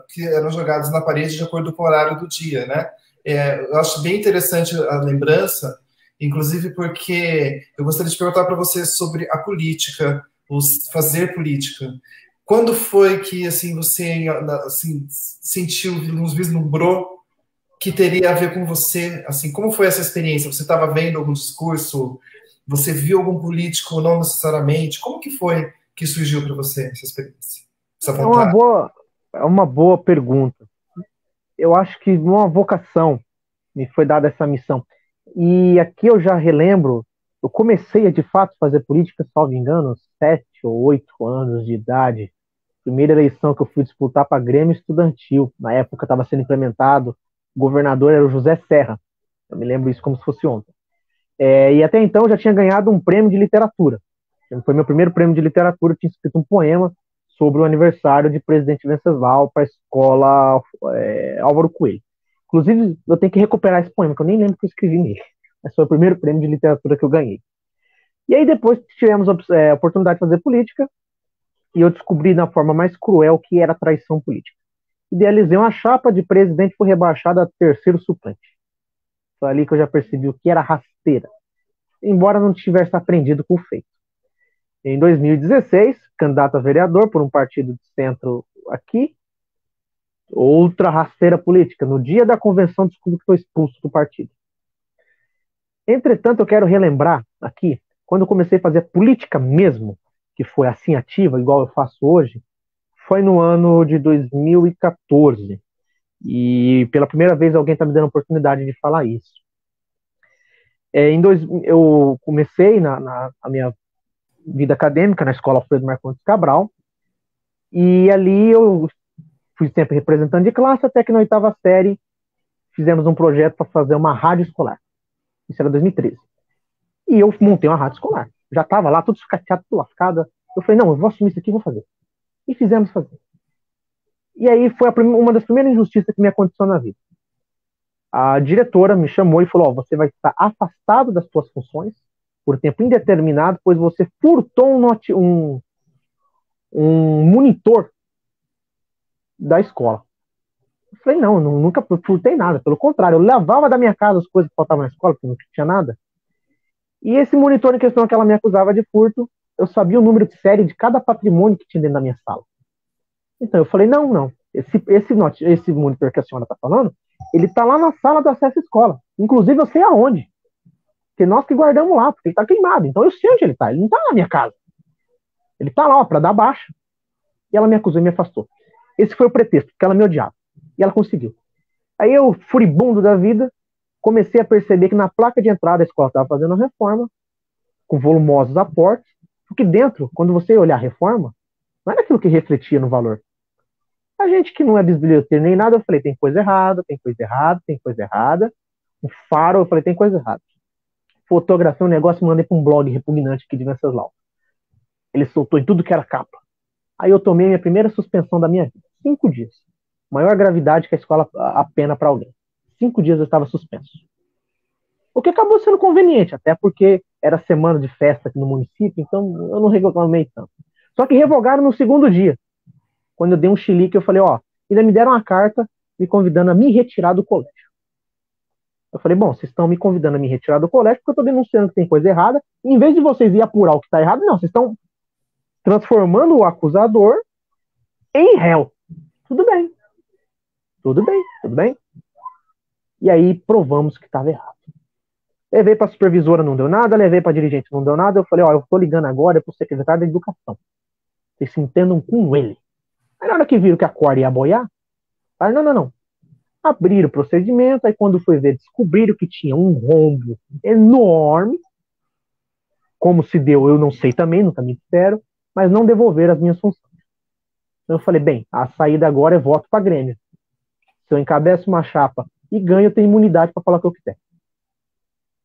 A: que eram jogados na parede de acordo com o horário do dia, né? Eu acho bem interessante a lembrança, inclusive porque eu gostaria de perguntar para você sobre a política, fazer política. Quando foi que assim você assim, sentiu, nos vislumbrou que teria a ver com você? Assim, como foi essa experiência? Você estava vendo algum discurso? Você viu algum político? Não necessariamente. Como que foi que surgiu para você essa experiência? Essa vontade?
B: É uma boa pergunta. Eu acho que uma vocação me foi dada essa missão. E aqui eu já relembro, eu comecei a de fato fazer política, salvo engano, aos 7 ou 8 anos de idade. Primeira eleição que eu fui disputar para Grêmio Estudantil. Na época estava sendo implementado, o governador era o José Serra. Eu me lembro isso como se fosse ontem. E até então eu já tinha ganhado um prêmio de literatura. Foi meu primeiro prêmio de literatura, eu tinha escrito um poema sobre o aniversário de Presidente Venceslau para a escola Álvaro Coelho. Inclusive, eu tenho que recuperar esse poema, que eu nem lembro que eu escrevi nele. Mas foi o primeiro prêmio de literatura que eu ganhei. E aí depois tivemos a oportunidade de fazer política, e eu descobri na forma mais cruel que era traição política. Idealizei uma chapa de presidente, foi rebaixada a terceiro suplente. Foi ali que eu já percebi o que era rasteira, embora não tivesse aprendido com o feito. Em 2016, candidato a vereador por um partido de centro aqui, outra rasteira política. No dia da convenção, descobri que foi expulso do partido. Entretanto, eu quero relembrar aqui, quando eu comecei a fazer política mesmo, que foi assim ativa, igual eu faço hoje, foi no ano de 2014. E pela primeira vez alguém está me dando a oportunidade de falar isso. Eu comecei a minha vida acadêmica na Escola Alfredo Marcondes Cabral, e ali eu fui sempre representante de classe, até que na oitava série fizemos um projeto para fazer uma rádio escolar. Isso era 2013. E eu montei uma rádio escolar. Já estava lá, tudo sucateado, tudo lascado. Eu falei, não, eu vou assumir isso aqui e vou fazer. E fizemos fazer. E aí foi uma das primeiras injustiças que me aconteceu na vida. A diretora me chamou e falou, você vai estar afastado das suas funções por tempo indeterminado, pois você furtou um monitor da escola. Eu falei, não, eu nunca furtei nada. Pelo contrário, eu levava da minha casa as coisas que faltavam na escola, porque não tinha nada. E esse monitor em questão que ela me acusava de furto, eu sabia o número de série de cada patrimônio que tinha dentro da minha sala. Então eu falei, não. Esse monitor que a senhora está falando, ele está lá na sala do acesso à escola. Inclusive eu sei aonde. Porque nós que guardamos lá, porque ele está queimado. Então eu sei onde ele está. Ele não está na minha casa. Ele está lá, para dar baixa. E ela me acusou e me afastou. Esse foi o pretexto, porque ela me odiava. E ela conseguiu. Aí eu, furibundo da vida, comecei a perceber que na placa de entrada a escola estava fazendo uma reforma, com volumosos aportes, porque dentro, quando você olhar a reforma, não era aquilo que refletia no valor. A gente que não é bisbilhoteiro nem nada, eu falei, tem coisa errada, tem coisa errada, tem coisa errada. O faro, eu falei, tem coisa errada. fotografei um negócio e mandei para um blog repugnante aqui de Venceslau. Ele soltou em tudo que era capa. Aí eu tomei minha primeira suspensão da minha vida. 5 dias. Maior gravidade que a escola apena para alguém. 5 dias eu estava suspenso. O que acabou sendo conveniente, até porque era semana de festa aqui no município, então eu não reclamei tanto. Só que revogaram no segundo dia. Quando eu dei um chilique, eu falei, ó, ainda me deram uma carta me convidando a me retirar do colégio. Eu falei, bom, vocês estão me convidando a me retirar do colégio porque eu estou denunciando que tem coisa errada. E em vez de vocês ir apurar o que está errado, não, vocês estão transformando o acusador em réu. Tudo bem. Tudo bem, tudo bem. E aí provamos que estava errado. Levei para a supervisora, não deu nada. Levei para a dirigente, não deu nada. Eu falei, ó, eu estou ligando agora para o secretário da educação. Vocês se entendam com ele. Aí na hora que viram que a corda ia boiar, falaram, não. Abriram o procedimento, aí quando foi ver, descobriram que tinha um rombo enorme. Como se deu, eu não sei também, nunca me disseram, mas não devolveram as minhas funções. Então eu falei, bem, a saída agora é voto para Grêmio. Se eu encabeço uma chapa e ganho, eu tenho imunidade para falar o que eu quiser.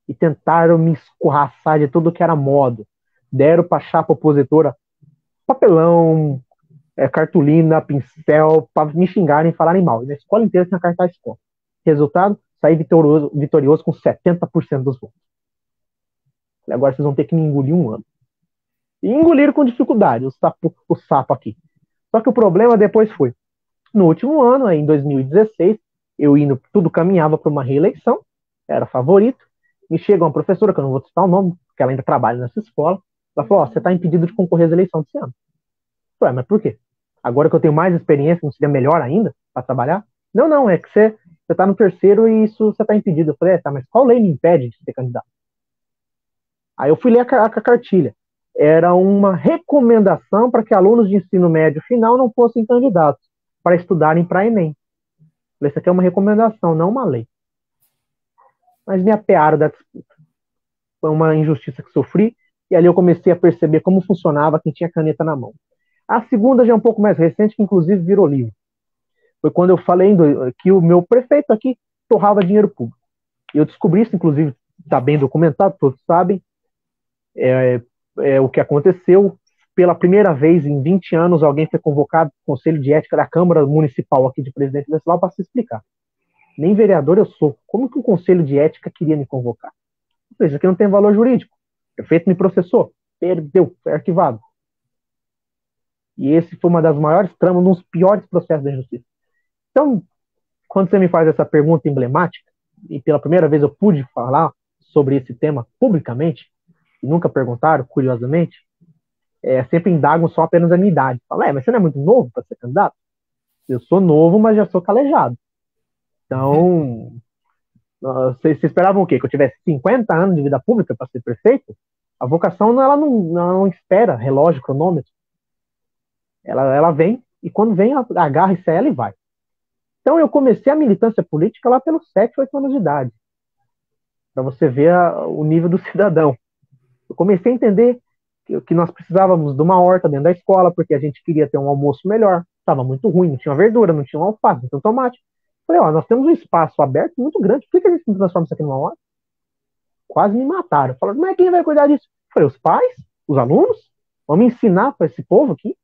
B: E tentaram me escorraçar de tudo que era modo. Deram para a chapa opositora papelão, cartolina, pincel, para me xingarem e falarem mal. E na escola inteira tinha cartaz escola. Resultado, saí vitorioso com 70% dos votos. E agora vocês vão ter que me engolir um ano. E engoliram com dificuldade o sapo aqui. Só que o problema depois foi, no último ano, aí, em 2016, tudo caminhava para uma reeleição, era favorito, me chega uma professora, que eu não vou citar o nome, porque ela ainda trabalha nessa escola, ela falou, você está impedido de concorrer às eleições desse ano. Eu falei, mas por quê? Agora que eu tenho mais experiência, não seria melhor ainda para trabalhar? Não, é que você está no terceiro e isso você está impedido. Eu falei, tá, mas qual lei me impede de ser candidato? Aí eu fui ler a cartilha. Era uma recomendação para que alunos de ensino médio final não fossem candidatos para estudarem para Enem. Falei, isso aqui é uma recomendação, não uma lei. Mas me apearam da disputa. Foi uma injustiça que sofri, e ali eu comecei a perceber como funcionava quem tinha caneta na mão. A segunda já é um pouco mais recente, que inclusive virou livro. Foi quando eu falei que o meu prefeito aqui torrava dinheiro público. Eu descobri isso, inclusive, está bem documentado, todos sabem, o que aconteceu. Pela primeira vez em 20 anos, alguém foi convocado no Conselho de Ética da Câmara Municipal aqui de Presidente Venceslau para se explicar. Nem vereador eu sou. Como que um Conselho de Ética queria me convocar? Isso aqui não tem valor jurídico. O prefeito me processou. Perdeu, foi arquivado. E esse foi uma das maiores tramas, um dos piores processos da justiça. Então, quando você me faz essa pergunta emblemática, e pela primeira vez eu pude falar sobre esse tema publicamente, e nunca perguntaram, curiosamente, sempre indagam só apenas a minha idade. Falam, mas você não é muito novo para ser candidato? Eu sou novo, mas já sou calejado. Então, vocês esperavam o quê? Que eu tivesse 50 anos de vida pública para ser prefeito? A vocação, ela não espera relógio, cronômetro. Ela vem, e quando vem, agarra-se a ela e vai. Então, eu comecei a militância política lá pelos 7, 8 anos de idade. Para você ver o nível do cidadão. Eu comecei a entender que nós precisávamos de uma horta dentro da escola, porque a gente queria ter um almoço melhor. Estava muito ruim, não tinha verdura, não tinha alface, não tinha tomate. Falei, nós temos um espaço aberto muito grande, por que a gente não transforma isso aqui numa horta? Quase me mataram. Falaram, mas quem vai cuidar disso? Falei, os pais? Os alunos? Vamos ensinar para esse povo aqui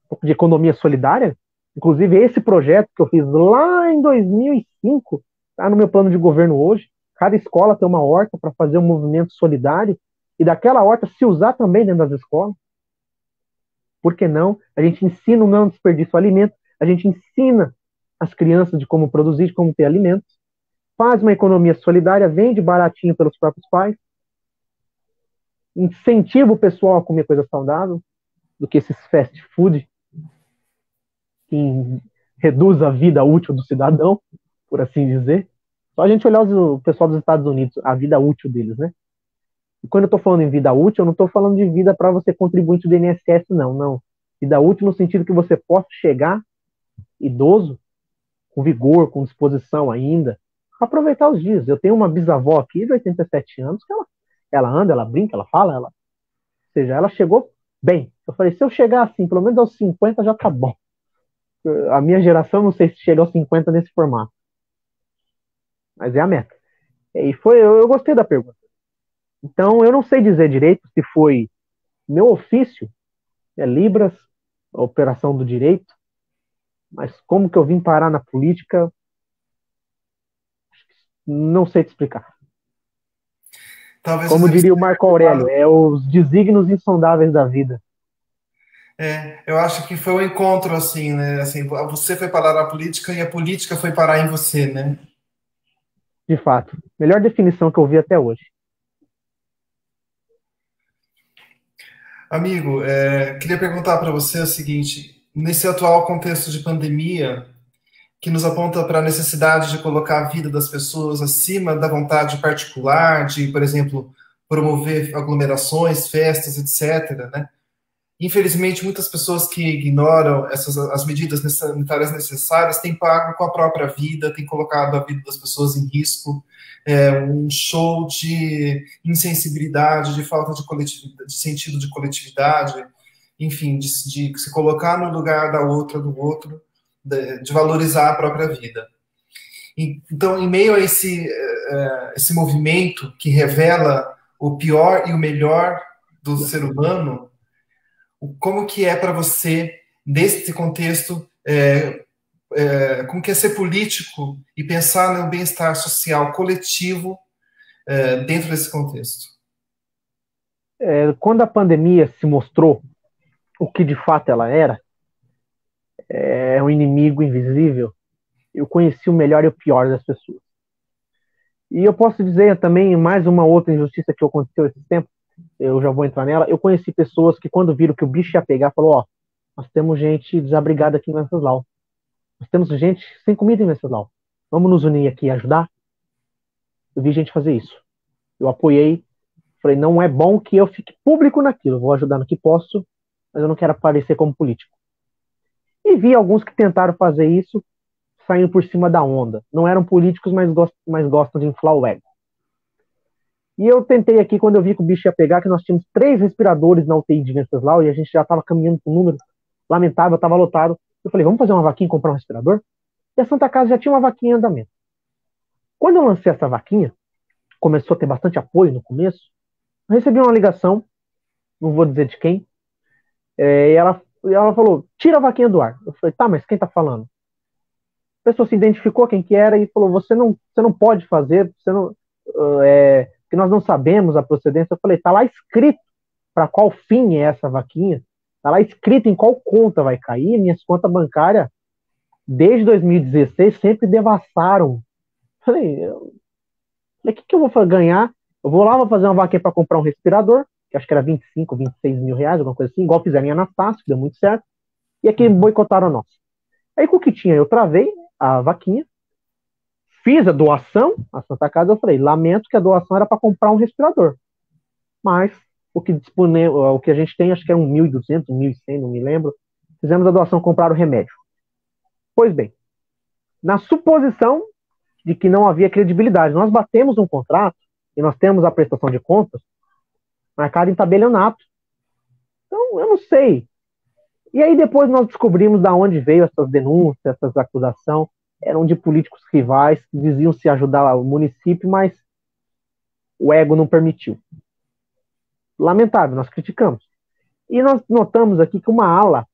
B: um pouco de economia solidária? Inclusive, esse projeto que eu fiz lá em 2005 está no meu plano de governo hoje. Cada escola tem uma horta para fazer um movimento solidário e daquela horta se usar também dentro das escolas. Por que não? A gente ensina o não desperdício de alimento, a gente ensina as crianças de como produzir, de como ter alimentos, faz uma economia solidária, vende baratinho pelos próprios pais, incentiva o pessoal a comer coisa saudável, do que esses fast food que reduz a vida útil do cidadão, por assim dizer. Só a gente olhar o pessoal dos Estados Unidos, a vida útil deles, né? E quando eu estou falando em vida útil, eu não estou falando de vida para você contribuinte do INSS, não. Vida útil no sentido que você possa chegar idoso, com vigor, com disposição ainda, para aproveitar os dias. Eu tenho uma bisavó aqui de 87 anos, que ela anda, ela brinca, ela fala, ou seja, ela chegou bem. Eu falei, se eu chegar assim, pelo menos aos 50 já tá bom. A minha geração, não sei se chega aos 50 nesse formato. Mas é a meta. E eu gostei da pergunta. Então, eu não sei dizer direito se foi meu ofício, Libras, a operação do direito, mas como que eu vim parar na política, não sei te explicar.
A: Talvez
B: Como
A: você
B: diria o
A: tenha
B: Marco Aurélio,
A: levado.
B: é os desígnios insondáveis da vida.
A: Eu acho que foi um encontro assim, né? Assim, você foi parar na política e a política foi parar em você, né?
B: De fato, melhor definição que eu vi até hoje.
A: Amigo, queria perguntar para você o seguinte: nesse atual contexto de pandemia, que nos aponta para a necessidade de colocar a vida das pessoas acima da vontade particular, de, por exemplo, promover aglomerações, festas, etc., né? Infelizmente, muitas pessoas que ignoram as medidas sanitárias necessárias têm pago com a própria vida, têm colocado a vida das pessoas em risco. Um show de insensibilidade, de falta de coletividade, de sentido de coletividade, enfim, de se colocar no lugar da outra, do outro, de valorizar a própria vida. Então, em meio a esse movimento que revela o pior e o melhor do ser humano, como que é para você, nesse contexto, como que é ser político e pensar no bem-estar social coletivo dentro desse contexto?
B: Quando a pandemia se mostrou o que de fato ela era, um inimigo invisível, eu conheci o melhor e o pior das pessoas. E eu posso dizer também mais uma outra injustiça que aconteceu esse tempo, eu já vou entrar nela. Eu conheci pessoas que, quando viram que o bicho ia pegar, falou: ó, nós temos gente desabrigada aqui em Venceslau. Nós temos gente sem comida em Venceslau. Vamos nos unir aqui e ajudar? Eu vi gente fazer isso. Eu apoiei. Falei: não é bom que eu fique público naquilo. Eu vou ajudar no que posso, mas eu não quero aparecer como político. E vi alguns que tentaram fazer isso saindo por cima da onda. Não eram políticos, mas gostam de inflar o ego. E eu tentei aqui, quando eu vi que o bicho ia pegar, que nós tínhamos 3 respiradores na UTI de Venceslau e a gente já estava caminhando com um número lamentável, estava lotado. Eu falei: vamos fazer uma vaquinha e comprar um respirador? E a Santa Casa já tinha uma vaquinha em andamento. Quando eu lancei essa vaquinha, começou a ter bastante apoio no começo, eu recebi uma ligação, não vou dizer de quem, e ela falou: tira a vaquinha do ar. Eu falei: tá, mas quem está falando? A pessoa se identificou quem que era e falou: você não pode fazer, você não, que nós não sabemos a procedência. Eu falei: tá lá escrito para qual fim é essa vaquinha, tá lá escrito em qual conta vai cair. Minhas contas bancárias, desde 2016, sempre devassaram. Falei: o que eu vou ganhar? Eu vou lá, vou fazer uma vaquinha para comprar um respirador, que acho que era 25, 26 mil reais, alguma coisa assim, igual fizeram em Anastácio, que deu muito certo, e aqui boicotaram a nossa. Aí com o que tinha, eu travei a vaquinha, fiz a doação à Santa Casa. Eu falei: lamento que a doação era para comprar um respirador, mas o que a gente tem, acho que é 1.200, 1.100, não me lembro. Fizemos a doação, comprar o remédio. Pois bem, na suposição de que não havia credibilidade, nós batemos um contrato e nós temos a prestação de contas marcada em tabelionato. Então, eu não sei. E aí depois nós descobrimos de onde veio essas denúncias, essas acusações. Eram de políticos rivais que diziam se ajudar o município, mas o ego não permitiu. Lamentável, nós criticamos. E nós notamos aqui que uma ala,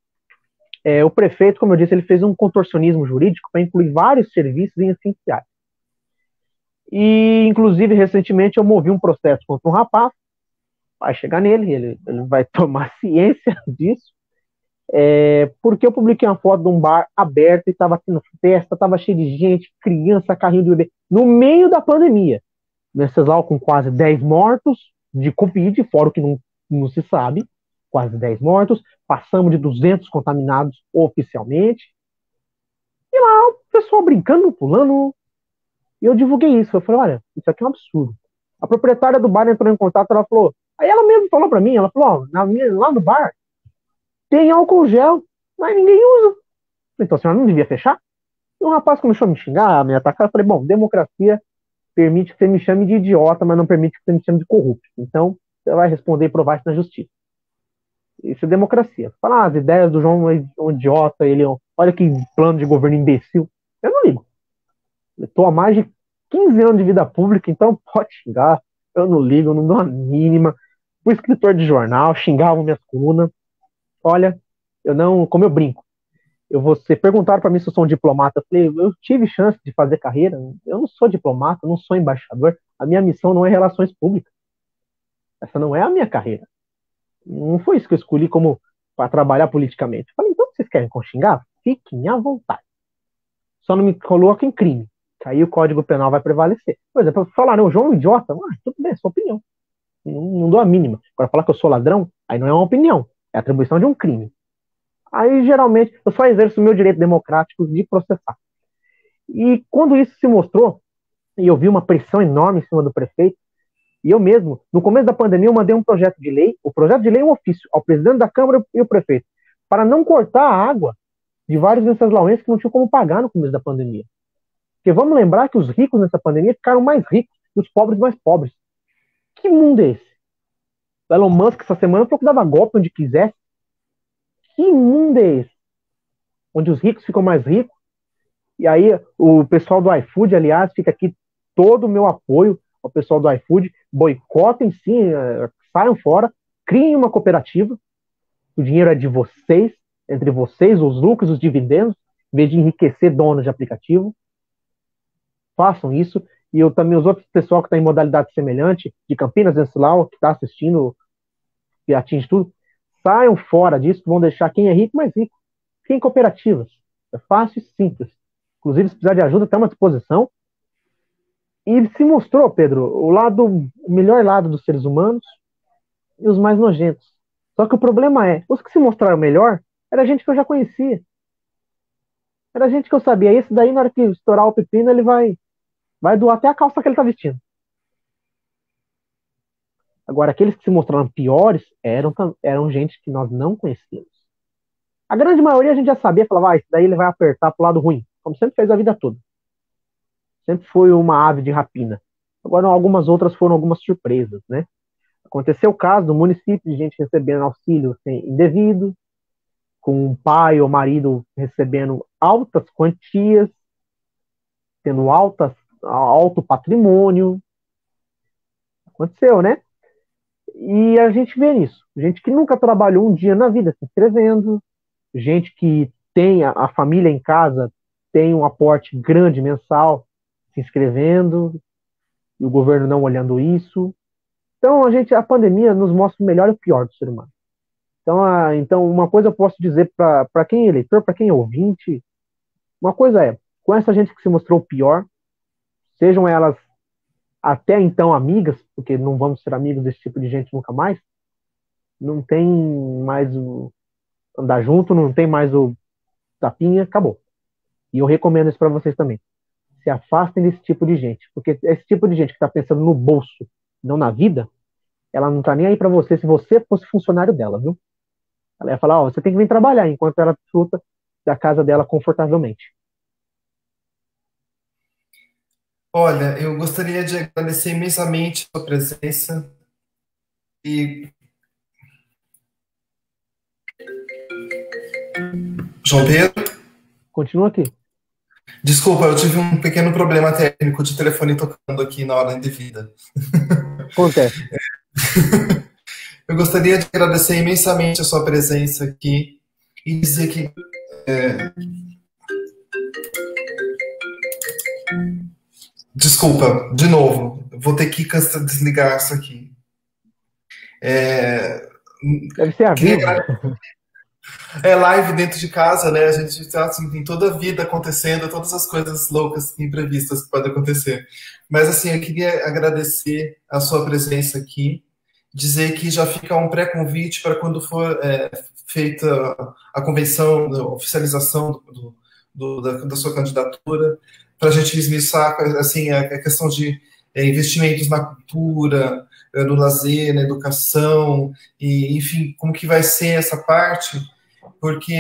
B: o prefeito, como eu disse, ele fez um contorcionismo jurídico para incluir vários serviços em essenciais. E, inclusive, recentemente eu movi um processo contra um rapaz, vai chegar nele, ele vai tomar ciência disso, porque eu publiquei uma foto de um bar aberto e estava tendo festa, estava cheio de gente, criança, carrinho de bebê, no meio da pandemia. Venceslau com quase 10 mortos de Covid, fora o que não se sabe, quase 10 mortos, passamos de 200 contaminados oficialmente, e lá o pessoal brincando, pulando, e eu divulguei isso. Eu falei: olha, isso aqui é um absurdo. A proprietária do bar entrou em contato, ela falou, aí ela mesmo falou para mim, ela falou: lá no bar tem álcool gel, mas ninguém usa. Então a senhora não devia fechar? E o rapaz começou a me xingar, a me atacar. Eu falei: bom, democracia permite que você me chame de idiota, mas não permite que você me chame de corrupto. Então, você vai responder e provar isso na justiça. Isso é democracia. Falar as ideias do João é um idiota, olha que plano de governo imbecil. Eu não ligo. Eu estou há mais de 15 anos de vida pública, então pode xingar. eu não ligo, eu não dou a mínima. Fui escritor de jornal, xingavam minhas colunas. Olha, eu não, como eu brinco, você perguntaram para mim se eu sou um diplomata. Eu falei, eu tive chance de fazer carreira. Eu não sou diplomata, eu não sou embaixador. A minha missão não é relações públicas. Essa não é a minha carreira. Não foi isso que eu escolhi como para trabalhar politicamente. Eu falei, então vocês querem xingar? Fiquem à vontade. Só não me coloquem em crime. Que aí o Código Penal vai prevalecer. Por exemplo, falar, o João é um idiota. Tudo bem, é sua opinião. Não dou a mínima. Agora, falar que eu sou ladrão, aí não é uma opinião. É atribuição de um crime. Aí, geralmente, eu só exerço o meu direito democrático de processar. E quando isso se mostrou, e eu vi uma pressão enorme em cima do prefeito, e eu mesmo, no começo da pandemia, eu mandei um projeto de lei, o projeto de lei é um ofício ao presidente da Câmara e o prefeito, para não cortar a água de vários venezuelanos que não tinham como pagar no começo da pandemia. Porque vamos lembrar que os ricos nessa pandemia ficaram mais ricos e os pobres mais pobres. Que mundo é esse? O Elon Musk essa semana falou que dava golpe onde quisesse. Que mundo é esse? Onde os ricos ficam mais ricos. E aí o pessoal do iFood, aliás, fica aqui todo o meu apoio ao pessoal do iFood. Boicotem sim, saiam fora, criem uma cooperativa. O dinheiro é de vocês, entre vocês, os lucros, os dividendos, em vez de enriquecer donos de aplicativo. Façam isso. E eu também, os outros pessoal que está em modalidade semelhante, de Campinas, Venceslau, que está assistindo, que atinge tudo, saiam fora disso, que vão deixar quem é rico mais rico. Criem cooperativas. É fácil e simples. Inclusive, se precisar de ajuda, está à disposição. E se mostrou, Pedro, o melhor lado dos seres humanos e os mais nojentos. Só que o problema é, os que se mostraram melhor, era gente que eu já conhecia. Era gente que eu sabia. Esse daí, na hora que estourar o pepino, ele vai doar até a calça que ele está vestindo. Agora, aqueles que se mostraram piores eram gente que nós não conhecíamos. A grande maioria a gente já sabia, falava, esse daí ele vai apertar pro lado ruim, como sempre fez a vida toda. Sempre foi uma ave de rapina. Agora, algumas outras foram algumas surpresas, né? Aconteceu o caso do município de gente recebendo auxílio indevido, com um pai ou marido recebendo altas quantias, tendo alto patrimônio. Aconteceu, né? E a gente vê isso. Gente que nunca trabalhou um dia na vida se inscrevendo, gente que tem a família em casa, tem um aporte grande mensal se inscrevendo, e o governo não olhando isso. Então, a pandemia nos mostra o melhor e o pior do ser humano. Então uma coisa eu posso dizer para quem é eleitor, para quem é ouvinte, uma coisa é, com essa gente que se mostrou pior, sejam elas até então amigas, porque não vamos ser amigos desse tipo de gente nunca mais, não tem mais o andar junto, não tem mais o tapinha, acabou. E eu recomendo isso para vocês também. Se afastem desse tipo de gente, porque esse tipo de gente que está pensando no bolso, não na vida, ela não está nem aí para você se você fosse funcionário dela, viu? Ela ia falar, você tem que vir trabalhar, enquanto ela desfruta da casa dela confortavelmente.
A: Olha, eu gostaria de agradecer imensamente a sua presença e João Pedro,
B: Continua aqui.
A: desculpa, eu tive um pequeno problema técnico de telefone tocando aqui na hora indevida.
B: Acontece.
A: Eu gostaria de agradecer imensamente a sua presença aqui e dizer que desculpa, de novo, vou ter que desligar isso aqui.
B: Deve ser a vida.
A: É live dentro de casa, né? A gente está assim, tem toda a vida acontecendo, todas as coisas loucas, imprevistas que podem acontecer. Mas assim, eu queria agradecer a sua presença aqui, dizer que já fica um pré-convite para quando for feita a convenção, a oficialização da sua candidatura, para a gente esmiuçar assim, a questão de investimentos na cultura, no lazer, na educação, e enfim, como que vai ser essa parte, porque,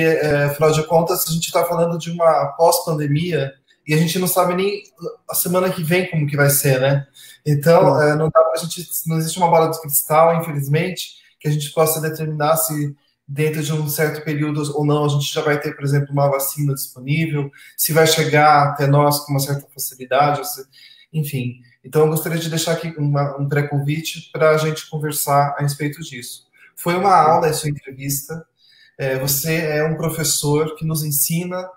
A: afinal de contas, a gente está falando de uma pós-pandemia e a gente não sabe nem a semana que vem como que vai ser, né? Então, não dá pra gente, não existe uma bola de cristal, infelizmente, que a gente possa determinar se dentro de um certo período ou não a gente já vai ter, por exemplo, uma vacina disponível, se vai chegar até nós com uma certa facilidade. enfim. Então, eu gostaria de deixar aqui um pré-convite para a gente conversar a respeito disso. Foi uma aula essa entrevista. Você é um professor que nos ensina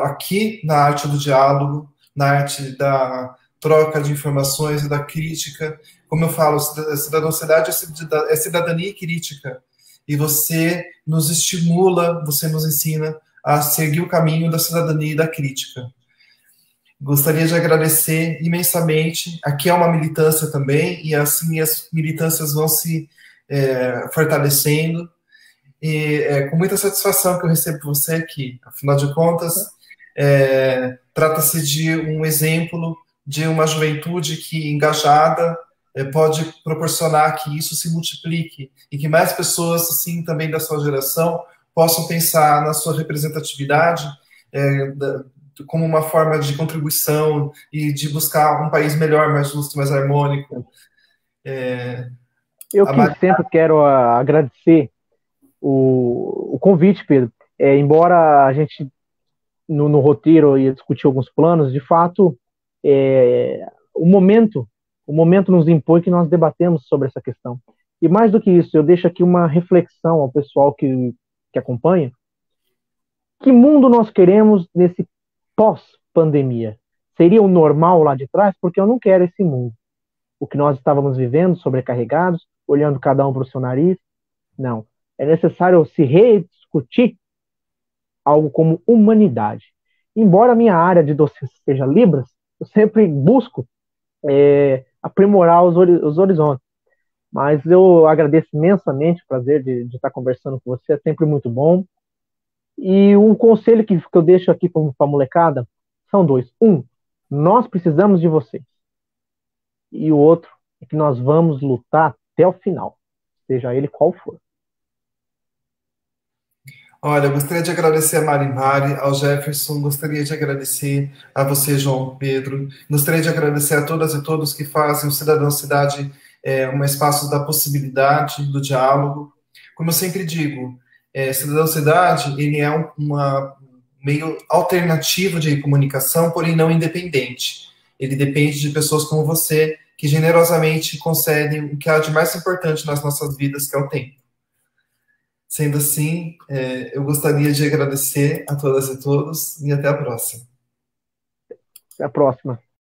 A: aqui na arte do diálogo, na arte da troca de informações e da crítica. Como eu falo, cidadãocidade é cidadania e crítica. E você nos estimula, você nos ensina a seguir o caminho da cidadania e da crítica. Gostaria de agradecer imensamente. Aqui é uma militância também, e assim as militâncias vão se fortalecendo. E é com muita satisfação que eu recebo você aqui. Afinal de contas, trata-se de um exemplo de uma juventude que, engajada, pode proporcionar que isso se multiplique e que mais pessoas, assim, também da sua geração, possam pensar na sua representatividade como uma forma de contribuição e de buscar um país melhor, mais justo, mais harmônico.
B: Eu que sempre quero agradecer o convite, Pedro. Embora a gente, no roteiro, ia discutir alguns planos, de fato, o momento nos impõe que nós debatemos sobre essa questão. E mais do que isso, eu deixo aqui uma reflexão ao pessoal que acompanha. Que mundo nós queremos nesse pós-pandemia? Seria o normal lá de trás? Porque eu não quero esse mundo. O que nós estávamos vivendo, sobrecarregados, olhando cada um para o seu nariz. Não. É necessário se rediscutir algo como humanidade. Embora a minha área de docência seja Libras, eu sempre busco aprimorar os horizontes. Mas eu agradeço imensamente o prazer de estar conversando com você, é sempre muito bom. E um conselho que eu deixo aqui para a molecada são dois. Nós precisamos de vocês. E o outro é que nós vamos lutar até o final, seja ele qual for.
A: Olha, eu gostaria de agradecer a Mari, ao Jefferson, gostaria de agradecer a você, João Pedro, gostaria de agradecer a todas e todos que fazem o Cidadão Cidade um espaço da possibilidade, do diálogo. Como eu sempre digo, Cidadão Cidade, ele é um meio alternativo de comunicação, porém não independente. Ele depende de pessoas como você, que generosamente concedem o que há de mais importante nas nossas vidas, que é o tempo. Sendo assim, eu gostaria de agradecer a todas e todos e até a próxima.
B: Até a próxima.